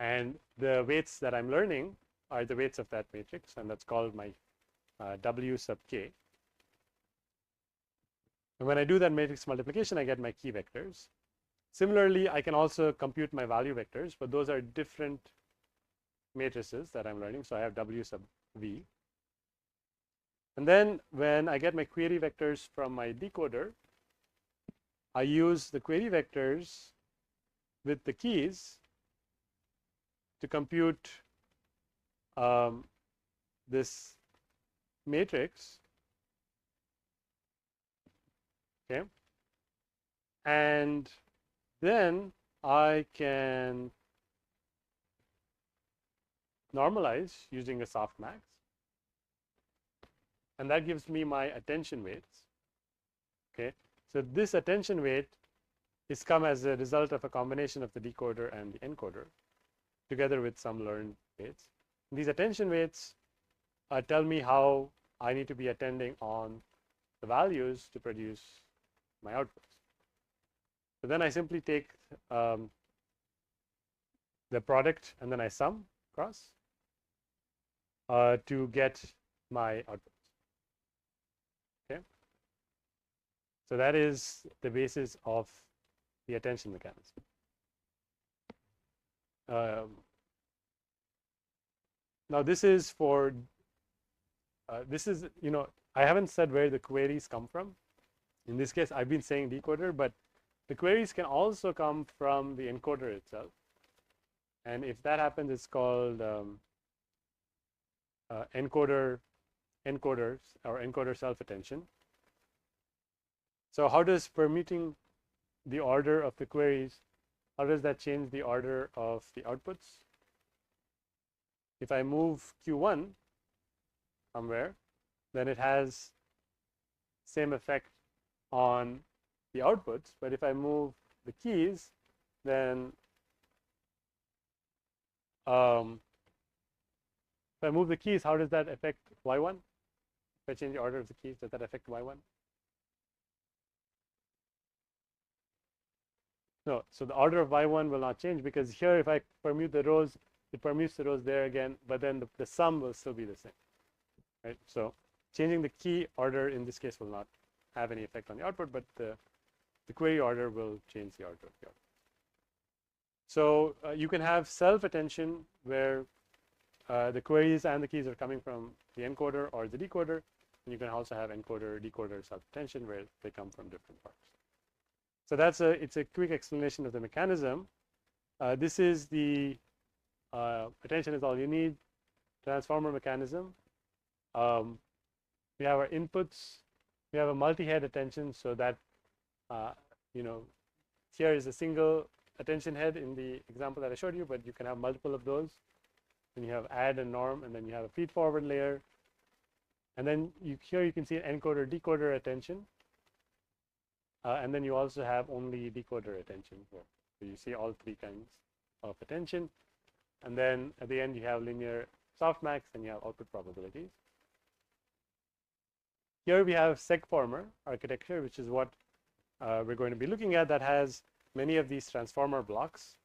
Speaker 1: And the weights that I'm learning are the weights of that matrix, and that's called my W sub k. And when I do that matrix multiplication, I get my key vectors. Similarly, I can also compute my value vectors, but those are different matrices that I'm learning. So I have W sub v. And then when I get my query vectors from my decoder, I use the query vectors with the keys to compute this matrix, okay? And then I can normalize using a softmax, and that gives me my attention weights, okay? So this attention weight is come as a result of a combination of the decoder and the encoder together with some learned weights. And these attention weights tell me how I need to be attending on the values to produce my outputs. So then I simply take the product and then I sum across to get my outputs. Okay. So that is the basis of the attention mechanism. Now this is for this is, you know, I haven't said where the queries come from. In this case, I've been saying decoder, but the queries can also come from the encoder itself. And if that happens, it's called encoders or encoder self-attention. So how does permuting the order of the queries, how does that change the order of the outputs? If I move Q1 somewhere, then it has same effect on the outputs. But if I move the keys, then if I move the keys, how does that affect Y1? If I change the order of the keys, does that affect Y1? No, so the order of Y1 will not change, because here if I permute the rows, it permutes the rows there again, but then the sum will still be the same, right? So changing the key order in this case will not have any effect on the output, but the query order will change the order of the output. So you can have self-attention where the queries and the keys are coming from the encoder or the decoder, and you can also have encoder-decoder self-attention where they come from different parts. So that's it's a quick explanation of the mechanism. This is the attention is all you need transformer mechanism. We have our inputs. We have a multi-head attention, so that you know, here is a single attention head in the example that I showed you, but you can have multiple of those. And you have add and norm, and then you have a feed-forward layer, and then here you can see an encoder-decoder attention, and then you also have only decoder attention here. So you see all three kinds of attention, and then at the end you have linear softmax, and you have output probabilities. Here we have segformer architecture, which is what we're going to be looking at, that has many of these transformer blocks.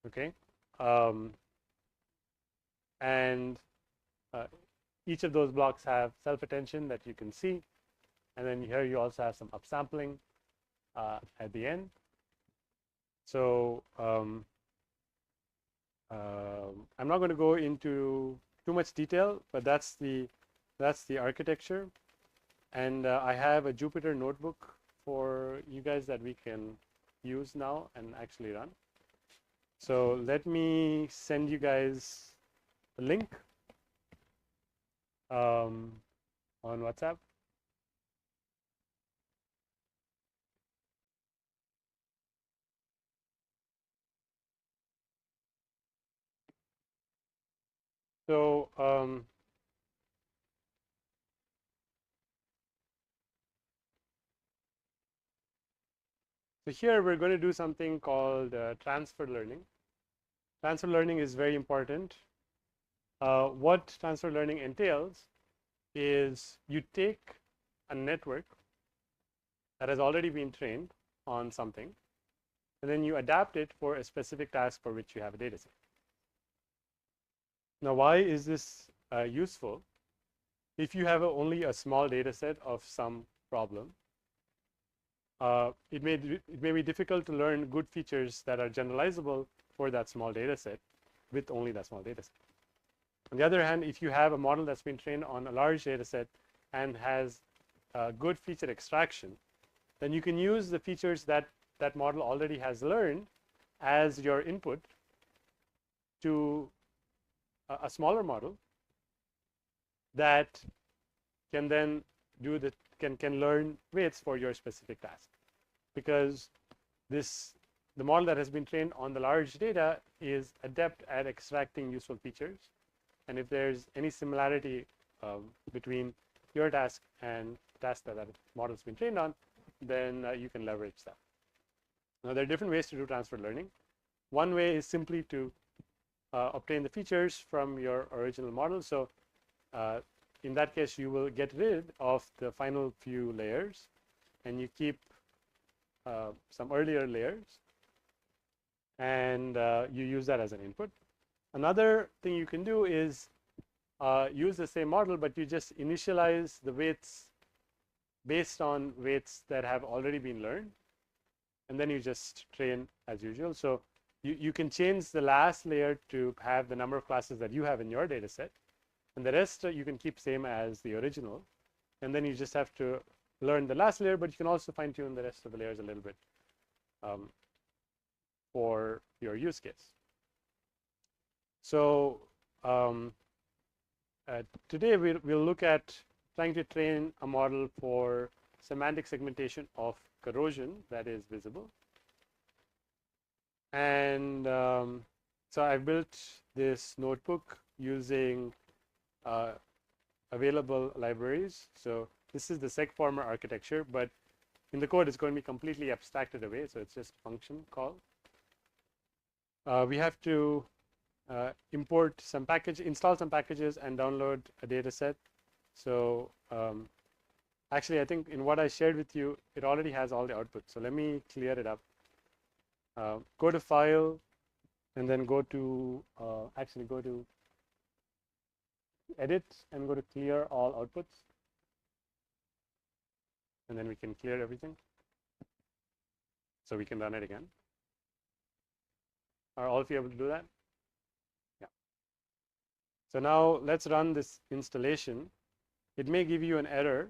Speaker 1: Okay, and each of those blocks have self-attention that you can see, and then here you also have some upsampling at the end. So I'm not going to go into too much detail, but that's the architecture. And I have a Jupyter notebook for you guys that we can use now and actually run. So let me send you guys a link on WhatsApp. So so here we're going to do something called transfer learning. Transfer learning is very important. What transfer learning entails is you take a network that has already been trained on something, and then you adapt it for a specific task for which you have a data set. Now, why is this useful? If you have only a small data set of some problem, it may be difficult to learn good features that are generalizable for that small data set with only that small data set. On the other hand, if you have a model that's been trained on a large data set and has good feature extraction, then you can use the features that that model already has learned as your input to a smaller model that can then do the can learn weights for your specific task, because the model that has been trained on the large data is adept at extracting useful features, and if there's any similarity between your task and task that that model has been trained on, then you can leverage that. Now, there are different ways to do transfer learning. One way is simply to obtain the features from your original model. So in that case, you will get rid of the final few layers, and you keep some earlier layers, and you use that as an input. Another thing you can do is use the same model, but you just initialize the weights based on weights that have already been learned, and then you just train as usual. So you can change the last layer to have the number of classes that you have in your data set, and the rest you can keep same as the original, and then you just have to learn the last layer, but you can also fine tune the rest of the layers a little bit for your use case. So today we'll look at trying to train a model for semantic segmentation of corrosion that is visible. And so I've built this notebook using available libraries. So this is the segformer architecture, but in the code it's going to be completely abstracted away, so it's just function call. We have to install some packages and download a data set. So actually, I think in what I shared with you, it already has all the outputs. So let me clear it up. Go to File, and then go to go to Edit, and go to Clear All Outputs, and then we can clear everything. So we can run it again. Are all of you able to do that? Yeah. So now let's run this installation. It may give you an error.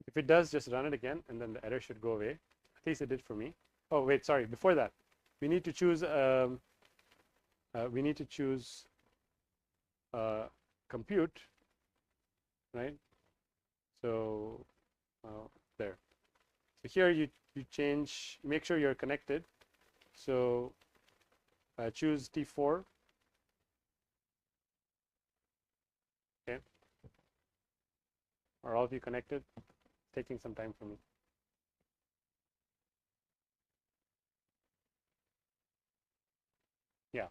Speaker 1: If it does, just run it again, and then the error should go away. At least it did for me. Oh wait, sorry. Before that, we need to choose. Compute, right? So there. So here you change. Make sure you're connected. So choose T4. Okay. Are all of you connected? It's taking some time for me. Yeah.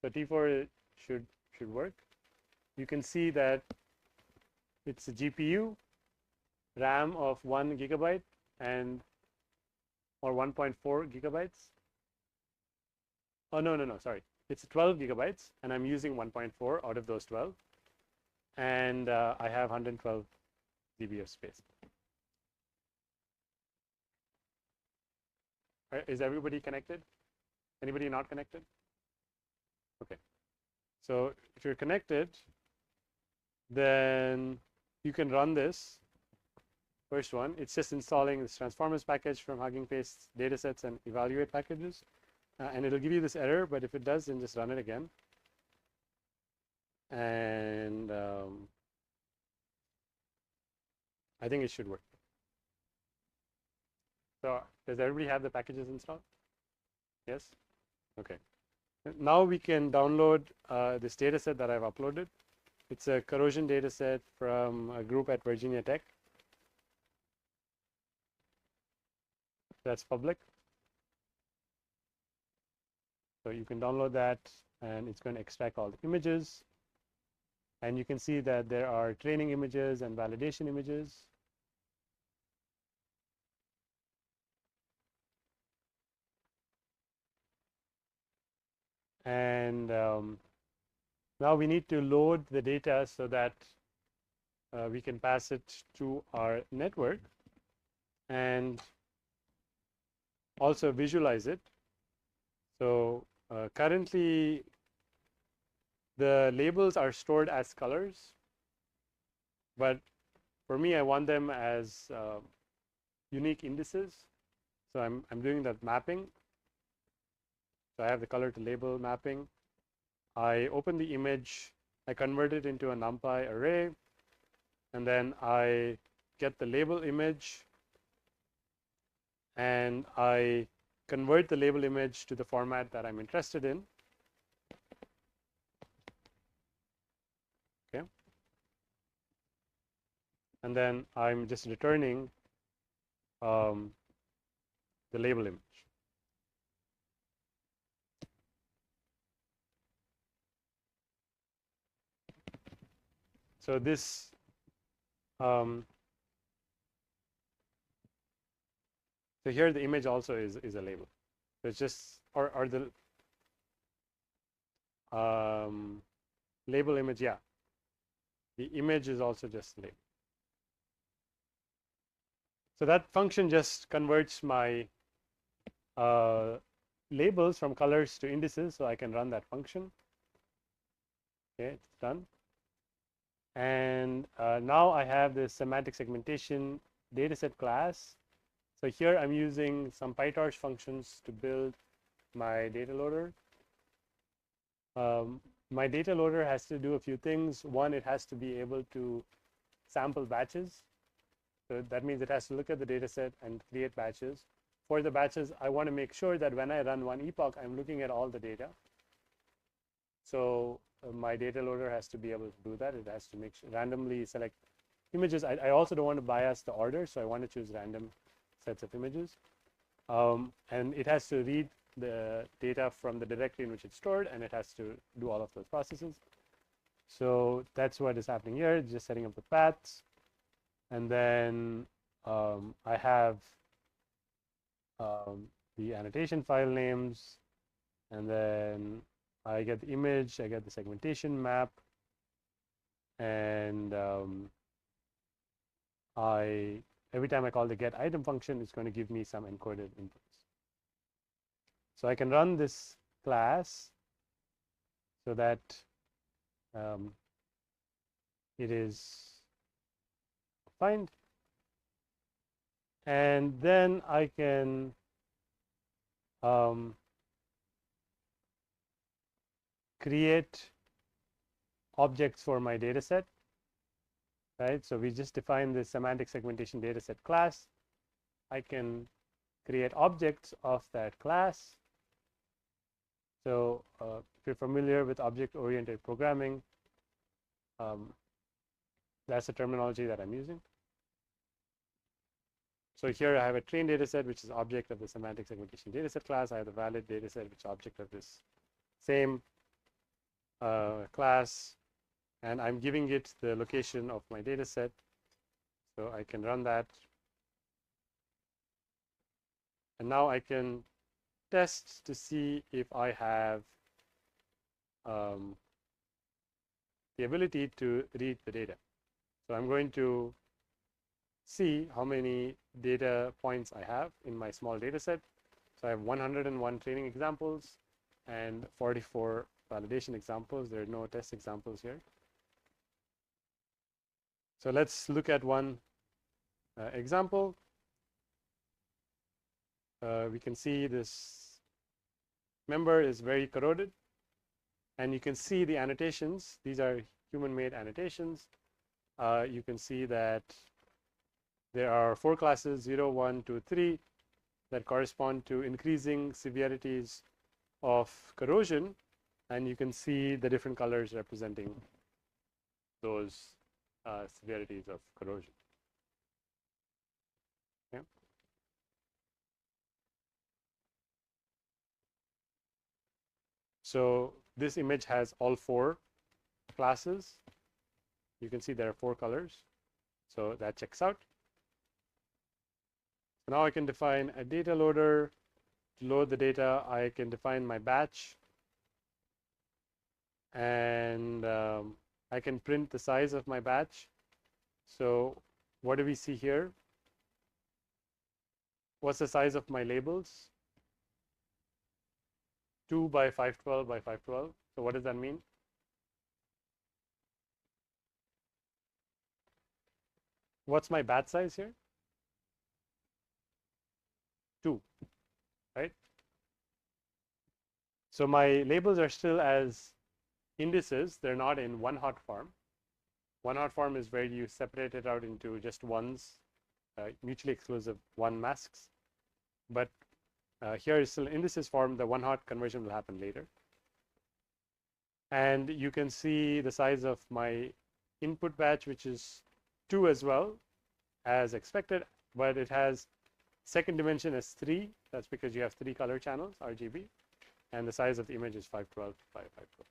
Speaker 1: So T4 should work. You can see that it's a GPU, RAM of 1 gigabyte or 1.4 gigabytes. Oh no, sorry. It's 12 gigabytes, and I'm using 1.4 out of those 12, and I have 112 GB of space. Is everybody connected? Anybody not connected? Okay. So if you're connected, then you can run this first one. It's just installing this transformers package from Hugging Face datasets and evaluate packages, and it'll give you this error, but if it does, then just run it again. And I think it should work. So does everybody have the packages installed? Yes? Okay. Now we can download this data set that I've uploaded. It's a corrosion data set from a group at Virginia Tech. That's public. So you can download that, and it's going to extract all the images. And you can see that there are training images and validation images. And now we need to load the data so that we can pass it to our network and also visualize it. So currently the labels are stored as colors, but for me I want them as unique indices. So I'm doing that mapping. So I have the color to label mapping. I open the image, I convert it into a NumPy array, and then I get the label image and I convert the label image to the format that I'm interested in. Okay. And then I'm just returning the label image. So this so here the image also is a label. So it's just or the label image, yeah. The image is also just label. So that function just converts my labels from colors to indices, so I can run that function. Okay, it's done. And now I have this semantic segmentation dataset class. So here I'm using some PyTorch functions to build my data loader. My data loader has to do a few things. One, it has to be able to sample batches. So that means it has to look at the data set and create batches. For the batches, I want to make sure that when I run one epoch, I'm looking at all the data. So my data loader has to be able to do that. It has to randomly select images. I also don't want to bias the order, so I want to choose random sets of images. And it has to read the data from the directory in which it's stored, and it has to do all of those processes. So that's what is happening here, just setting up the paths. And then I have the annotation file names, and then I get the image, I get the segmentation map, and every time I call the get item function, it's going to give me some encoded inputs. So I can run this class so that it is defined, and then I can create objects for my data set, right? So we just defined the semantic segmentation data set class. I can create objects of that class. So if you're familiar with object-oriented programming, that's the terminology that I'm using. So here I have a trained data set, which is object of the semantic segmentation data set class. I have the valid data set, which is object of this same class, and I'm giving it the location of my data set. So I can run that. And now I can test to see if I have the ability to read the data. So I'm going to see how many data points I have in my small data set. So I have 101 training examples and 44 validation examples. There are no test examples here. So let's look at one example. We can see this member is very corroded, and you can see the annotations. These are human-made annotations. You can see that there are 4 classes, 0, 1, 2, 3, that correspond to increasing severities of corrosion, and you can see the different colors representing those severities of corrosion. Okay. So this image has all 4 classes. You can see there are 4 colors, so that checks out. So now I can define a data loader to load the data. I can define my batch and I can print the size of my batch. So what do we see here? What's the size of my labels? 2 by 512 by 512. So what does that mean? What's my batch size here? 2, right? So my labels are still as indices. They're not in one hot form. One hot form is where you separate it out into just ones, mutually exclusive one masks. But here is still indices form. The one hot conversion will happen later. And you can see the size of my input batch, which is 2 as well, as expected, but it has second dimension as 3. That's because you have 3 color channels, RGB, and the size of the image is 512 by 512.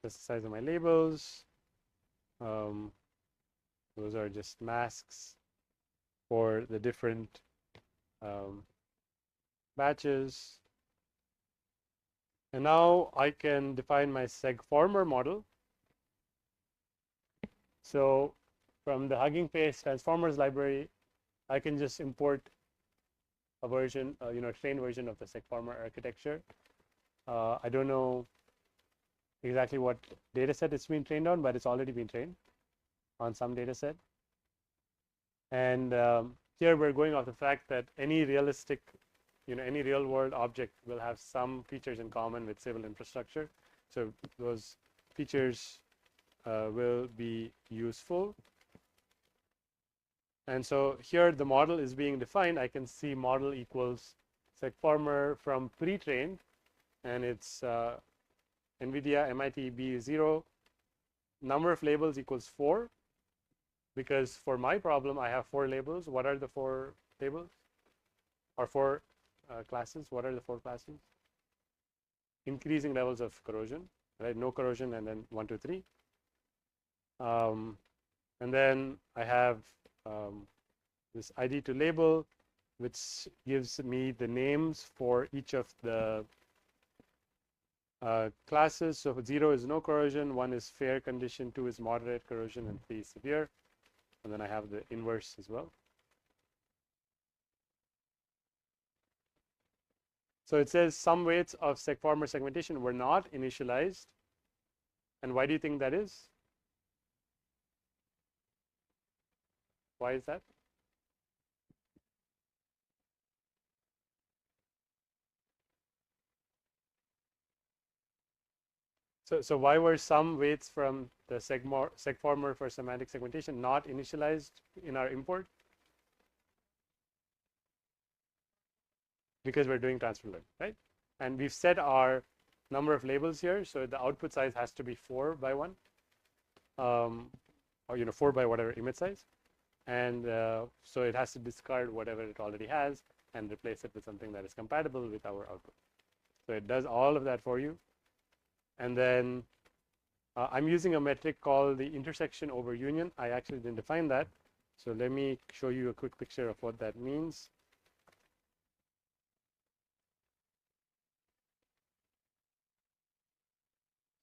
Speaker 1: That's the size of my labels. Those are just masks for the different batches. And now I can define my segformer model. So from the Hugging Face transformers library, I can just import a version, trained version of the segformer architecture. I don't know exactly what data set it's been trained on, but it's already been trained on some data set. And here we're going off the fact that any realistic, any real world object will have some features in common with civil infrastructure. So those features will be useful. And so here the model is being defined. I can see model equals segformer from pre-trained, and it's NVIDIA MIT B0. Number of labels equals 4, because for my problem I have 4 labels. What are the 4 labels? Or 4 classes? What are the 4 classes? Increasing levels of corrosion, right? No corrosion, and then 1, 2, 3. And then I have this ID to label, which gives me the names for each of the classes. So 0 is no corrosion, 1 is fair condition, 2 is moderate corrosion, and 3 is severe. And then I have the inverse as well. So it says some weights of segformer segmentation were not initialized. And why do you think that is? Why is that? So why were some weights from the segformer for semantic segmentation not initialized in our import? Because we're doing transfer learning, right? And we've set our number of labels here, so the output size has to be 4 by 1, or 4 by whatever image size, and so it has to discard whatever it already has and replace it with something that is compatible with our output. So it does all of that for you. And then I'm using a metric called the intersection over union. I actually didn't define that, so let me show you a quick picture of what that means.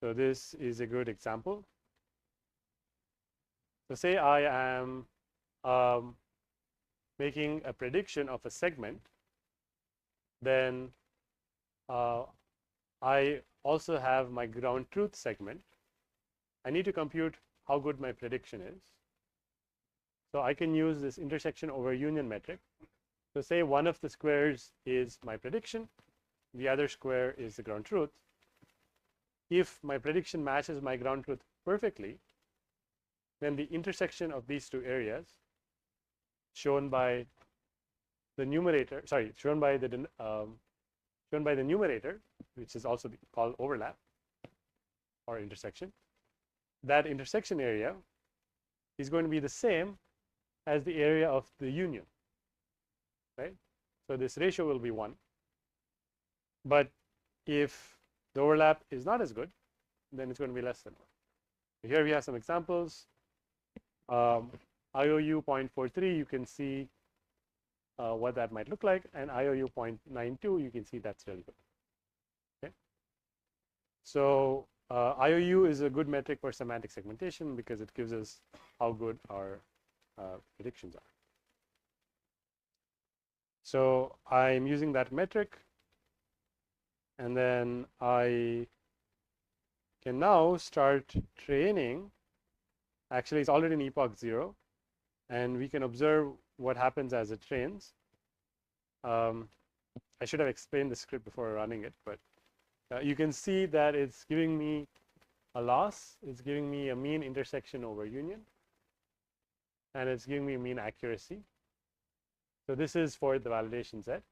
Speaker 1: So this is a good example. So say I am making a prediction of a segment, then I also have my ground truth segment. I need to compute how good my prediction is. So I can use this intersection over union metric. So say one of the squares is my prediction, the other square is the ground truth. If my prediction matches my ground truth perfectly, then the intersection of these 2 areas, shown by the numerator, shown by the numerator, which is also called overlap or intersection, that intersection area is going to be the same as the area of the union, right? So this ratio will be 1. But if the overlap is not as good, then it's going to be less than 1. Here we have some examples. IOU 0.43, you can see what that might look like, and IOU 0.92, you can see that's really good. Okay. So IOU is a good metric for semantic segmentation because it gives us how good our predictions are. So I'm using that metric, and then I can now start training. Actually, it's already in epoch 0, and we can observe what happens as it trains. I should have explained the script before running it, but you can see that it's giving me a loss, it's giving me a mean intersection over union, and it's giving me mean accuracy. So this is for the validation set.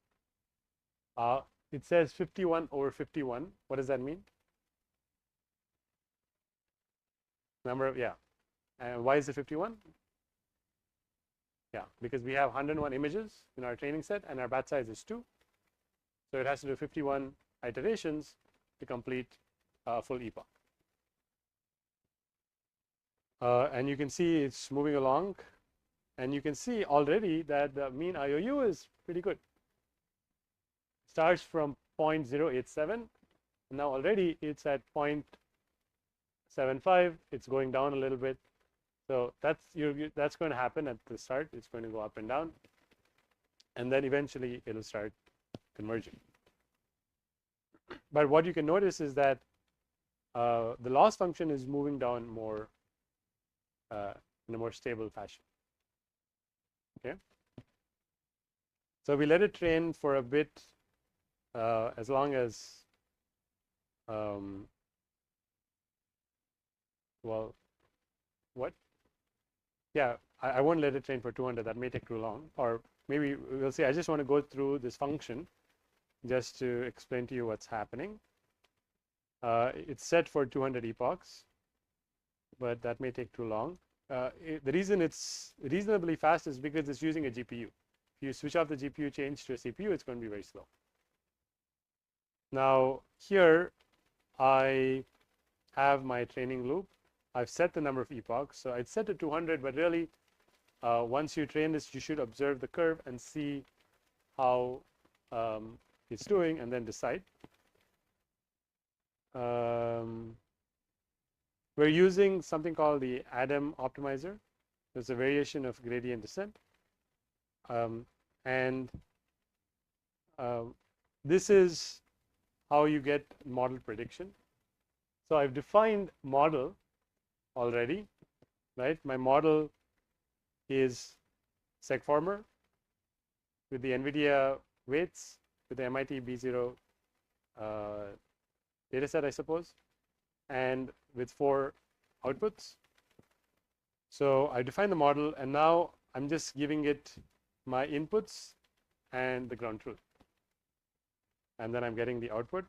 Speaker 1: It says 51 over 51. What does that mean? Number of, yeah. And why is it 51? Yeah, because we have 101 images in our training set and our batch size is 2. So it has to do 51 iterations to complete a full epoch. And you can see it's moving along, and you can see already that the mean IOU is pretty good. Starts from 0.087, and now already it's at 0.75. It's going down a little bit. So that's going to happen at the start. It's going to go up and down, and then eventually it'll start converging. But what you can notice is that the loss function is moving down more in a more stable fashion. Okay. So we let it train for a bit, as long as well, what? Yeah, I won't let it train for 200. That may take too long, or maybe we'll see. I just want to go through this function just to explain to you what's happening. It's set for 200 epochs, but that may take too long. The reason it's reasonably fast is because it's using a GPU. If you switch off the GPU, change to a CPU, it's going to be very slow. Now here I have my training loop. I've set the number of epochs, so it's set to 200, but really once you train this, you should observe the curve and see how it's doing and then decide. We're using something called the Adam optimizer. It's a variation of gradient descent, and this is how you get model prediction. So I've defined model already, right? My model is segformer with the NVIDIA weights, with the MIT B0 data set, I suppose, and with 4 outputs. So I define the model, and now I'm just giving it my inputs and the ground truth, and then I'm getting the output.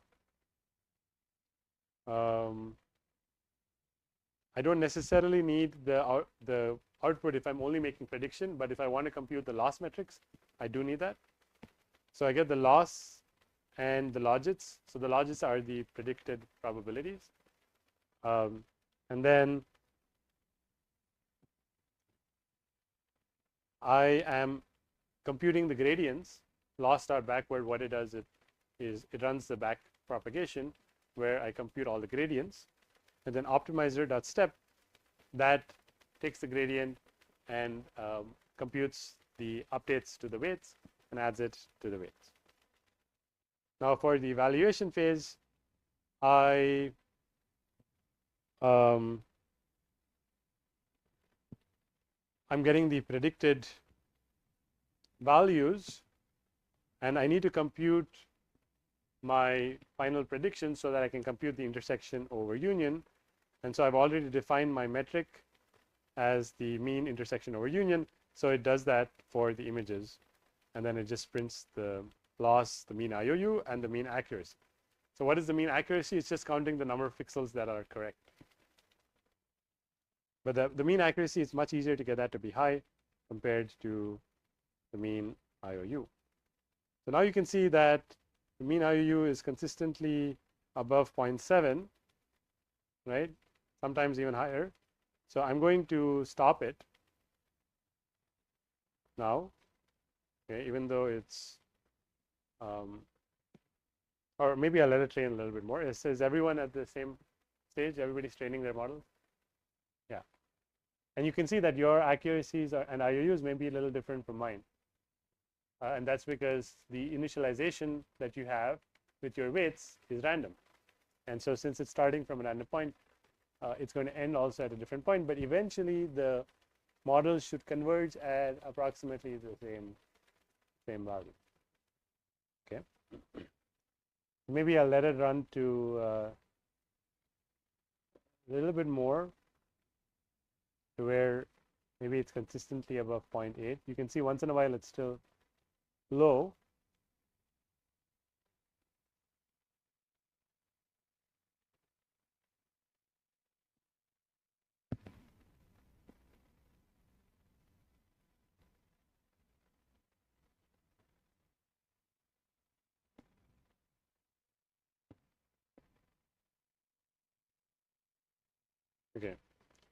Speaker 1: I don't necessarily need the output if I'm only making prediction, but if I want to compute the loss metrics, I do need that. So I get the loss and the logits. So the logits are the predicted probabilities, and then I am computing the gradients. Loss star backward, what it does, it runs the back propagation where I compute all the gradients, and then optimizer.step, that takes the gradient and computes the updates to the weights and adds it to the weights. Now for the evaluation phase, I'm getting the predicted values, and I need to compute my final prediction so that I can compute the intersection over union. And so I've already defined my metric as the mean intersection over union. So it does that for the images, and then it just prints the loss, the mean IOU, and the mean accuracy. So what is the mean accuracy? It's just counting the number of pixels that are correct. But the mean accuracy is much easier to get that to be high compared to the mean IOU. So now you can see that the mean IOU is consistently above 0.7, right? Sometimes even higher. So I'm going to stop it now. Okay, even though it's, or maybe I'll let it train a little bit more. It says everyone at the same stage, everybody's training their models. Yeah. And you can see that your accuracies and IOUs may be a little different from mine. And that's because the initialization that you have with your weights is random. And so since it's starting from a random point, it's going to end also at a different point. But eventually, the models should converge at approximately the same value. Okay. Maybe I'll let it run to a little bit more, to where maybe it's consistently above 0.8. You can see once in a while it's still low. Okay.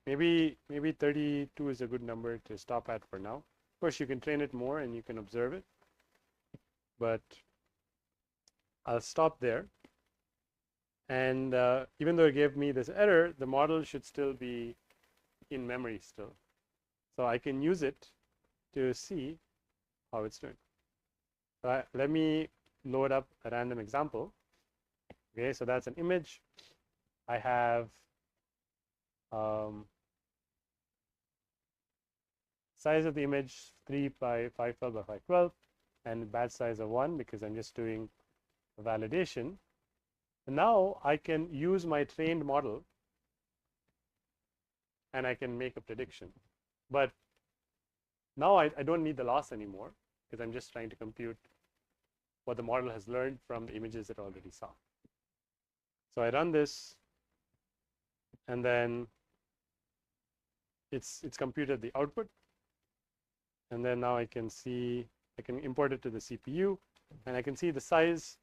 Speaker 1: Maybe 32 is a good number to stop at for now. Of course, you can train it more and you can observe it, but I'll stop there. And even though it gave me this error, the model should still be in memory still. So I can use it to see how it's doing. Let me load up a random example. Okay, so that's an image. I have size of the image 3 by 512 by 512, and batch size of 1 because I'm just doing a validation. And now I can use my trained model and I can make a prediction. But now I don't need the loss anymore because I'm just trying to compute what the model has learned from the images it already saw. So I run this, and then it's computed the output. And then now I can see, I can import it to the CPU, and I can see the size.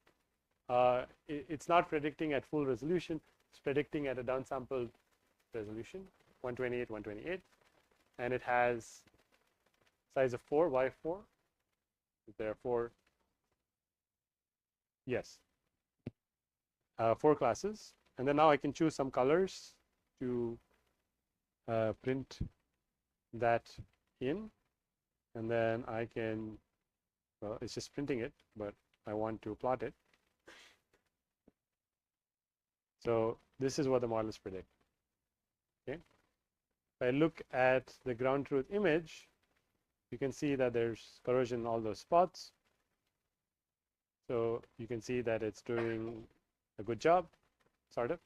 Speaker 1: It's not predicting at full resolution. It's predicting at a downsampled resolution, 128, 128. And it has size of 4, why 4? There are 4, yes, 4 classes. And then now I can choose some colors to print that in. And then I can, well, it's just printing it, but I want to plot it. So this is what the models predict. Okay. If I look at the ground truth image, you can see that there's corrosion in all those spots. So you can see that it's doing a good job, sort of,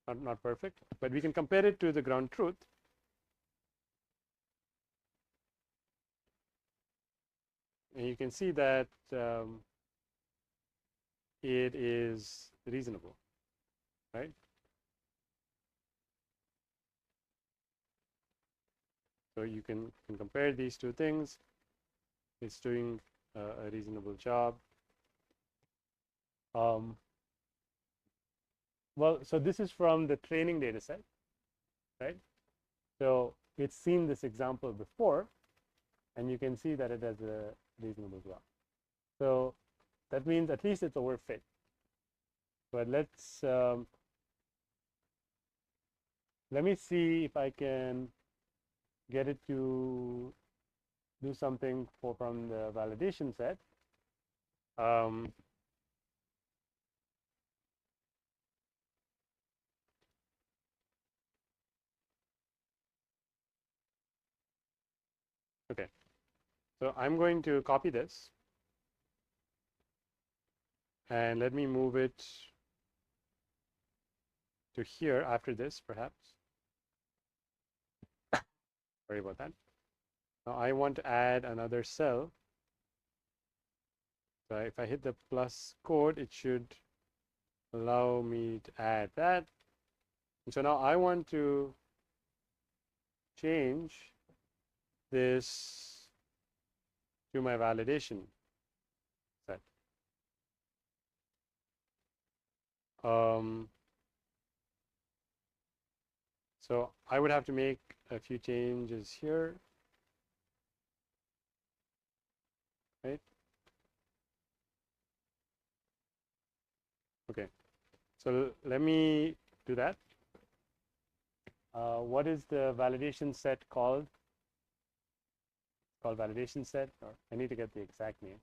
Speaker 1: not perfect, but we can compare it to the ground truth. And you can see that it is reasonable, right? So you can compare these two things. It's doing a reasonable job. Well, so this is from the training data set, right? So it's seen this example before, and you can see that it has a reasonable job. So that means at least it's overfit. But let's let me see if I can get it to do something from the validation set. Okay, so I'm going to copy this, and let me move it to here after this, perhaps. Sorry about that. Now I want to add another cell. So if I hit the plus code, it should allow me to add that. And so now I want to change this to my validation set. So I would have to make a few changes here. right? Okay, so let me do that. What is the validation set called? It's called validation set, or I need to get the exact name.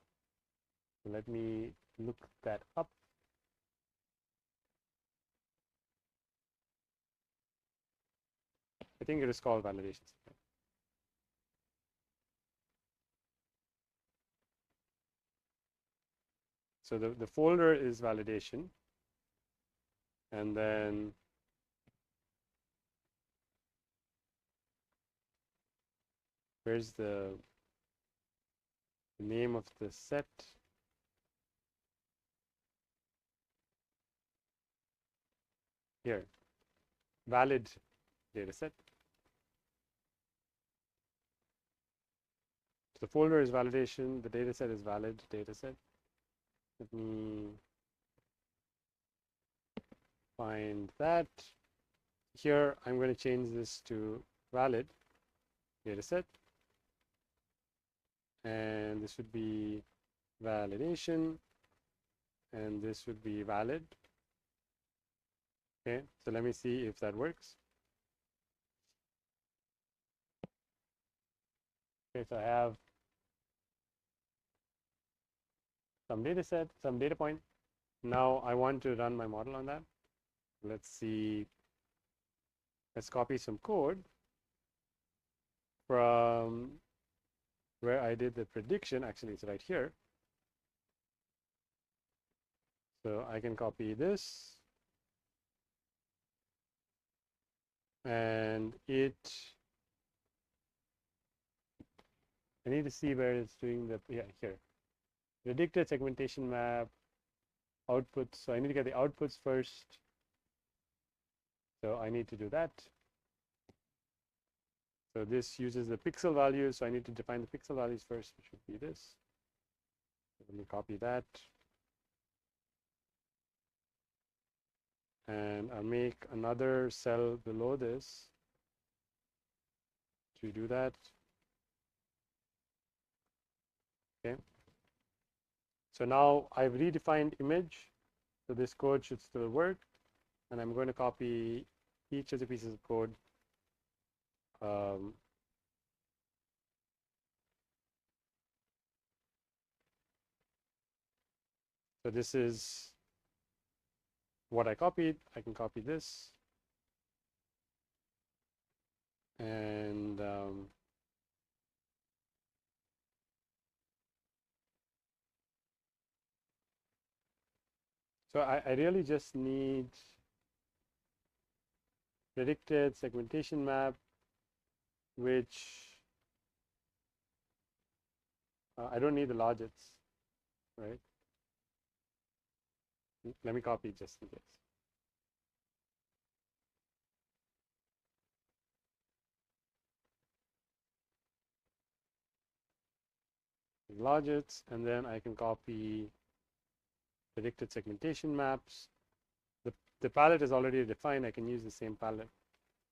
Speaker 1: So let me look that up. I think it is called validation set. So the folder is validation, and then where's the name of the set? Here, valid data set. So the folder is validation, the data set is valid data set. Let me find that. Here, I'm going to change this to valid data set. And this would be validation. And this would be valid. Okay, so let me see if that works. Okay, so I have some data set, some data point. Now I want to run my model on that. Let's see. Let's copy some code from where I did the prediction. Actually, it's right here. So I can copy this. And I need to see where it's doing the, yeah, here. Predicted segmentation map, outputs. So I need to get the outputs first. So I need to do that. So this uses the pixel values. So I need to define the pixel values first, which would be this. So let me copy that. And I'll make another cell below this to do that. Okay. So now I've redefined image. So this code should still work. And I'm going to copy each of the pieces of code. So this is what I copied. I can copy this. And so I really just need predicted segmentation map, which I don't need the logits, right? Let me copy just in case. Logits, and then I can copy predicted segmentation maps. The palette is already defined. I can use the same palette.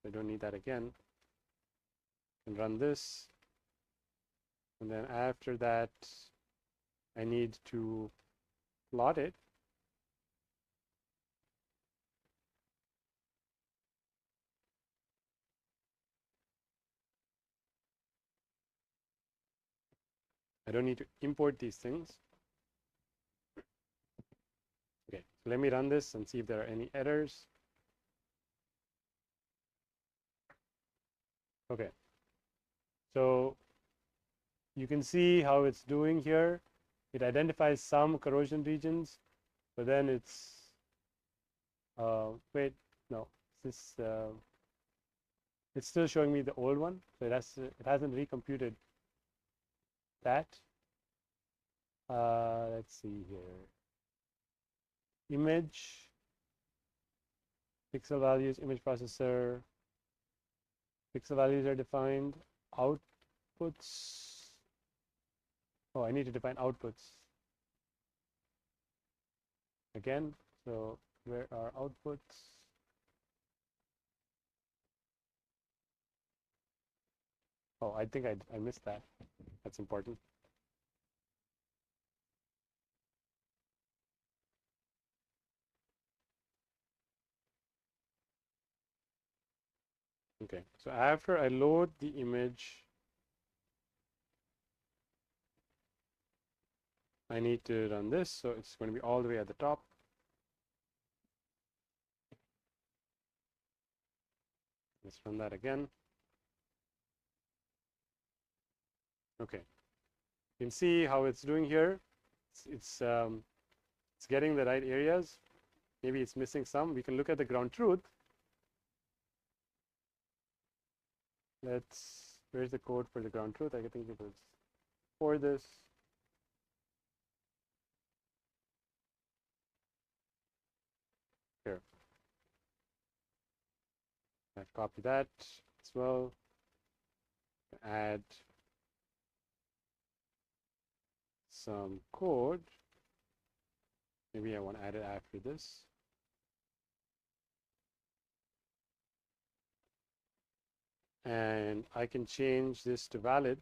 Speaker 1: I don't need that again. And run this. And then after that, I need to plot it. I don't need to import these things. Okay, so let me run this and see if there are any errors. Okay, so you can see how it's doing here. It identifies some corrosion regions, but then it's, wait, no, this, it's still showing me the old one. So it hasn't recomputed that. Let's see here. Image, pixel values, image processor, pixel values are defined. Outputs. Oh, I need to define outputs again. So where are outputs? Oh, I think I missed that. That's important. Okay, so after I load the image, I need to run this, so it's going to be all the way at the top. Let's run that again. Okay, you can see how it's doing here. It's getting the right areas. Maybe it's missing some. We can look at the ground truth. Where's the code for the ground truth? I think it was for this. Here. I copy that as well. Add some code. Maybe I want to add it after this. And I can change this to valid.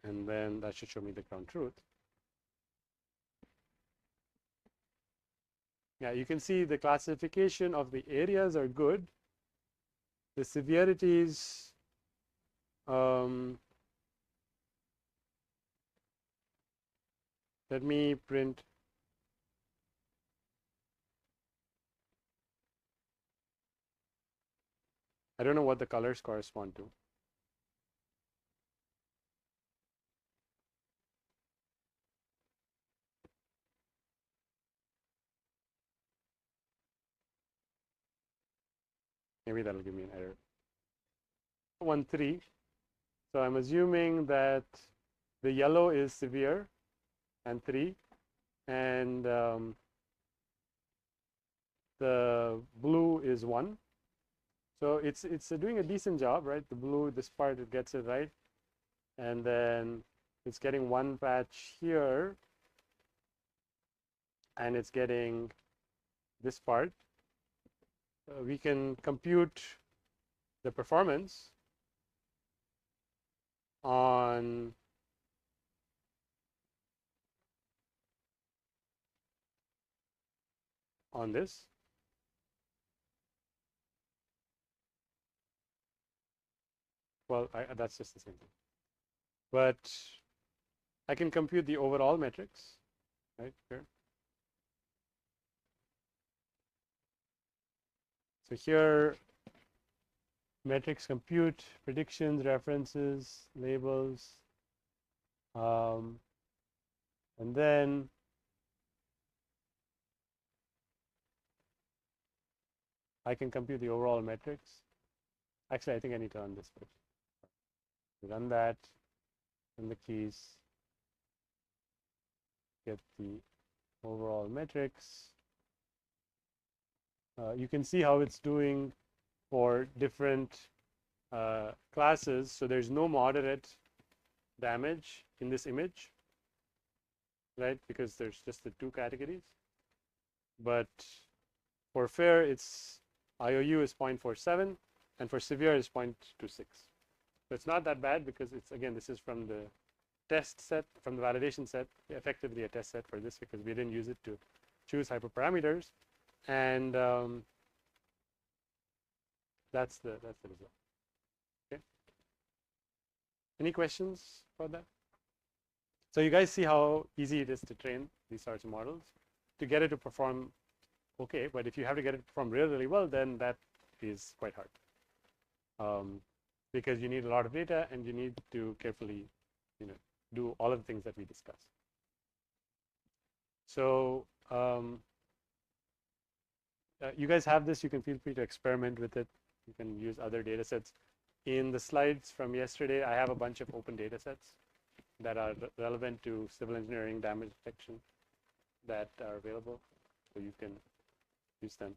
Speaker 1: And then that should show me the ground truth. Yeah, you can see the classification of the areas are good. The severities, let me print. I don't know what the colors correspond to. Maybe that'll give me an error. 1, 3. So I'm assuming that the yellow is severe and 3, and the blue is 1. So it's doing a decent job, right? The blue, this part, it gets it right, and then it's getting 1 patch here, and it's getting this part. We can compute the performance on this. Well, that's just the same thing. But I can compute the overall metrics, right here. So here, metrics compute, predictions, references, labels, and then I can compute the overall metrics. Actually, I think I need to run this first. Run that, and the keys, get the overall metrics. You can see how it's doing for different classes. So there's no moderate damage in this image, right? Because there's just the 2 categories. But for fair, it's IOU is 0.47, and for severe is 0.26. So it's not that bad because it's, again, this is from the test set, from the validation set, effectively a test set for this because we didn't use it to choose hyperparameters. And that's the result. Okay. Any questions about that? So you guys see how easy it is to train these sorts of models to get it to perform okay. But if you have to get it to perform really, really well, then that is quite hard because you need a lot of data and you need to carefully, do all of the things that we discussed. So you guys have this. You can feel free to experiment with it. You can use other data sets. In the slides from yesterday, I have a bunch of open data sets that are relevant to civil engineering damage detection that are available, so you can use them.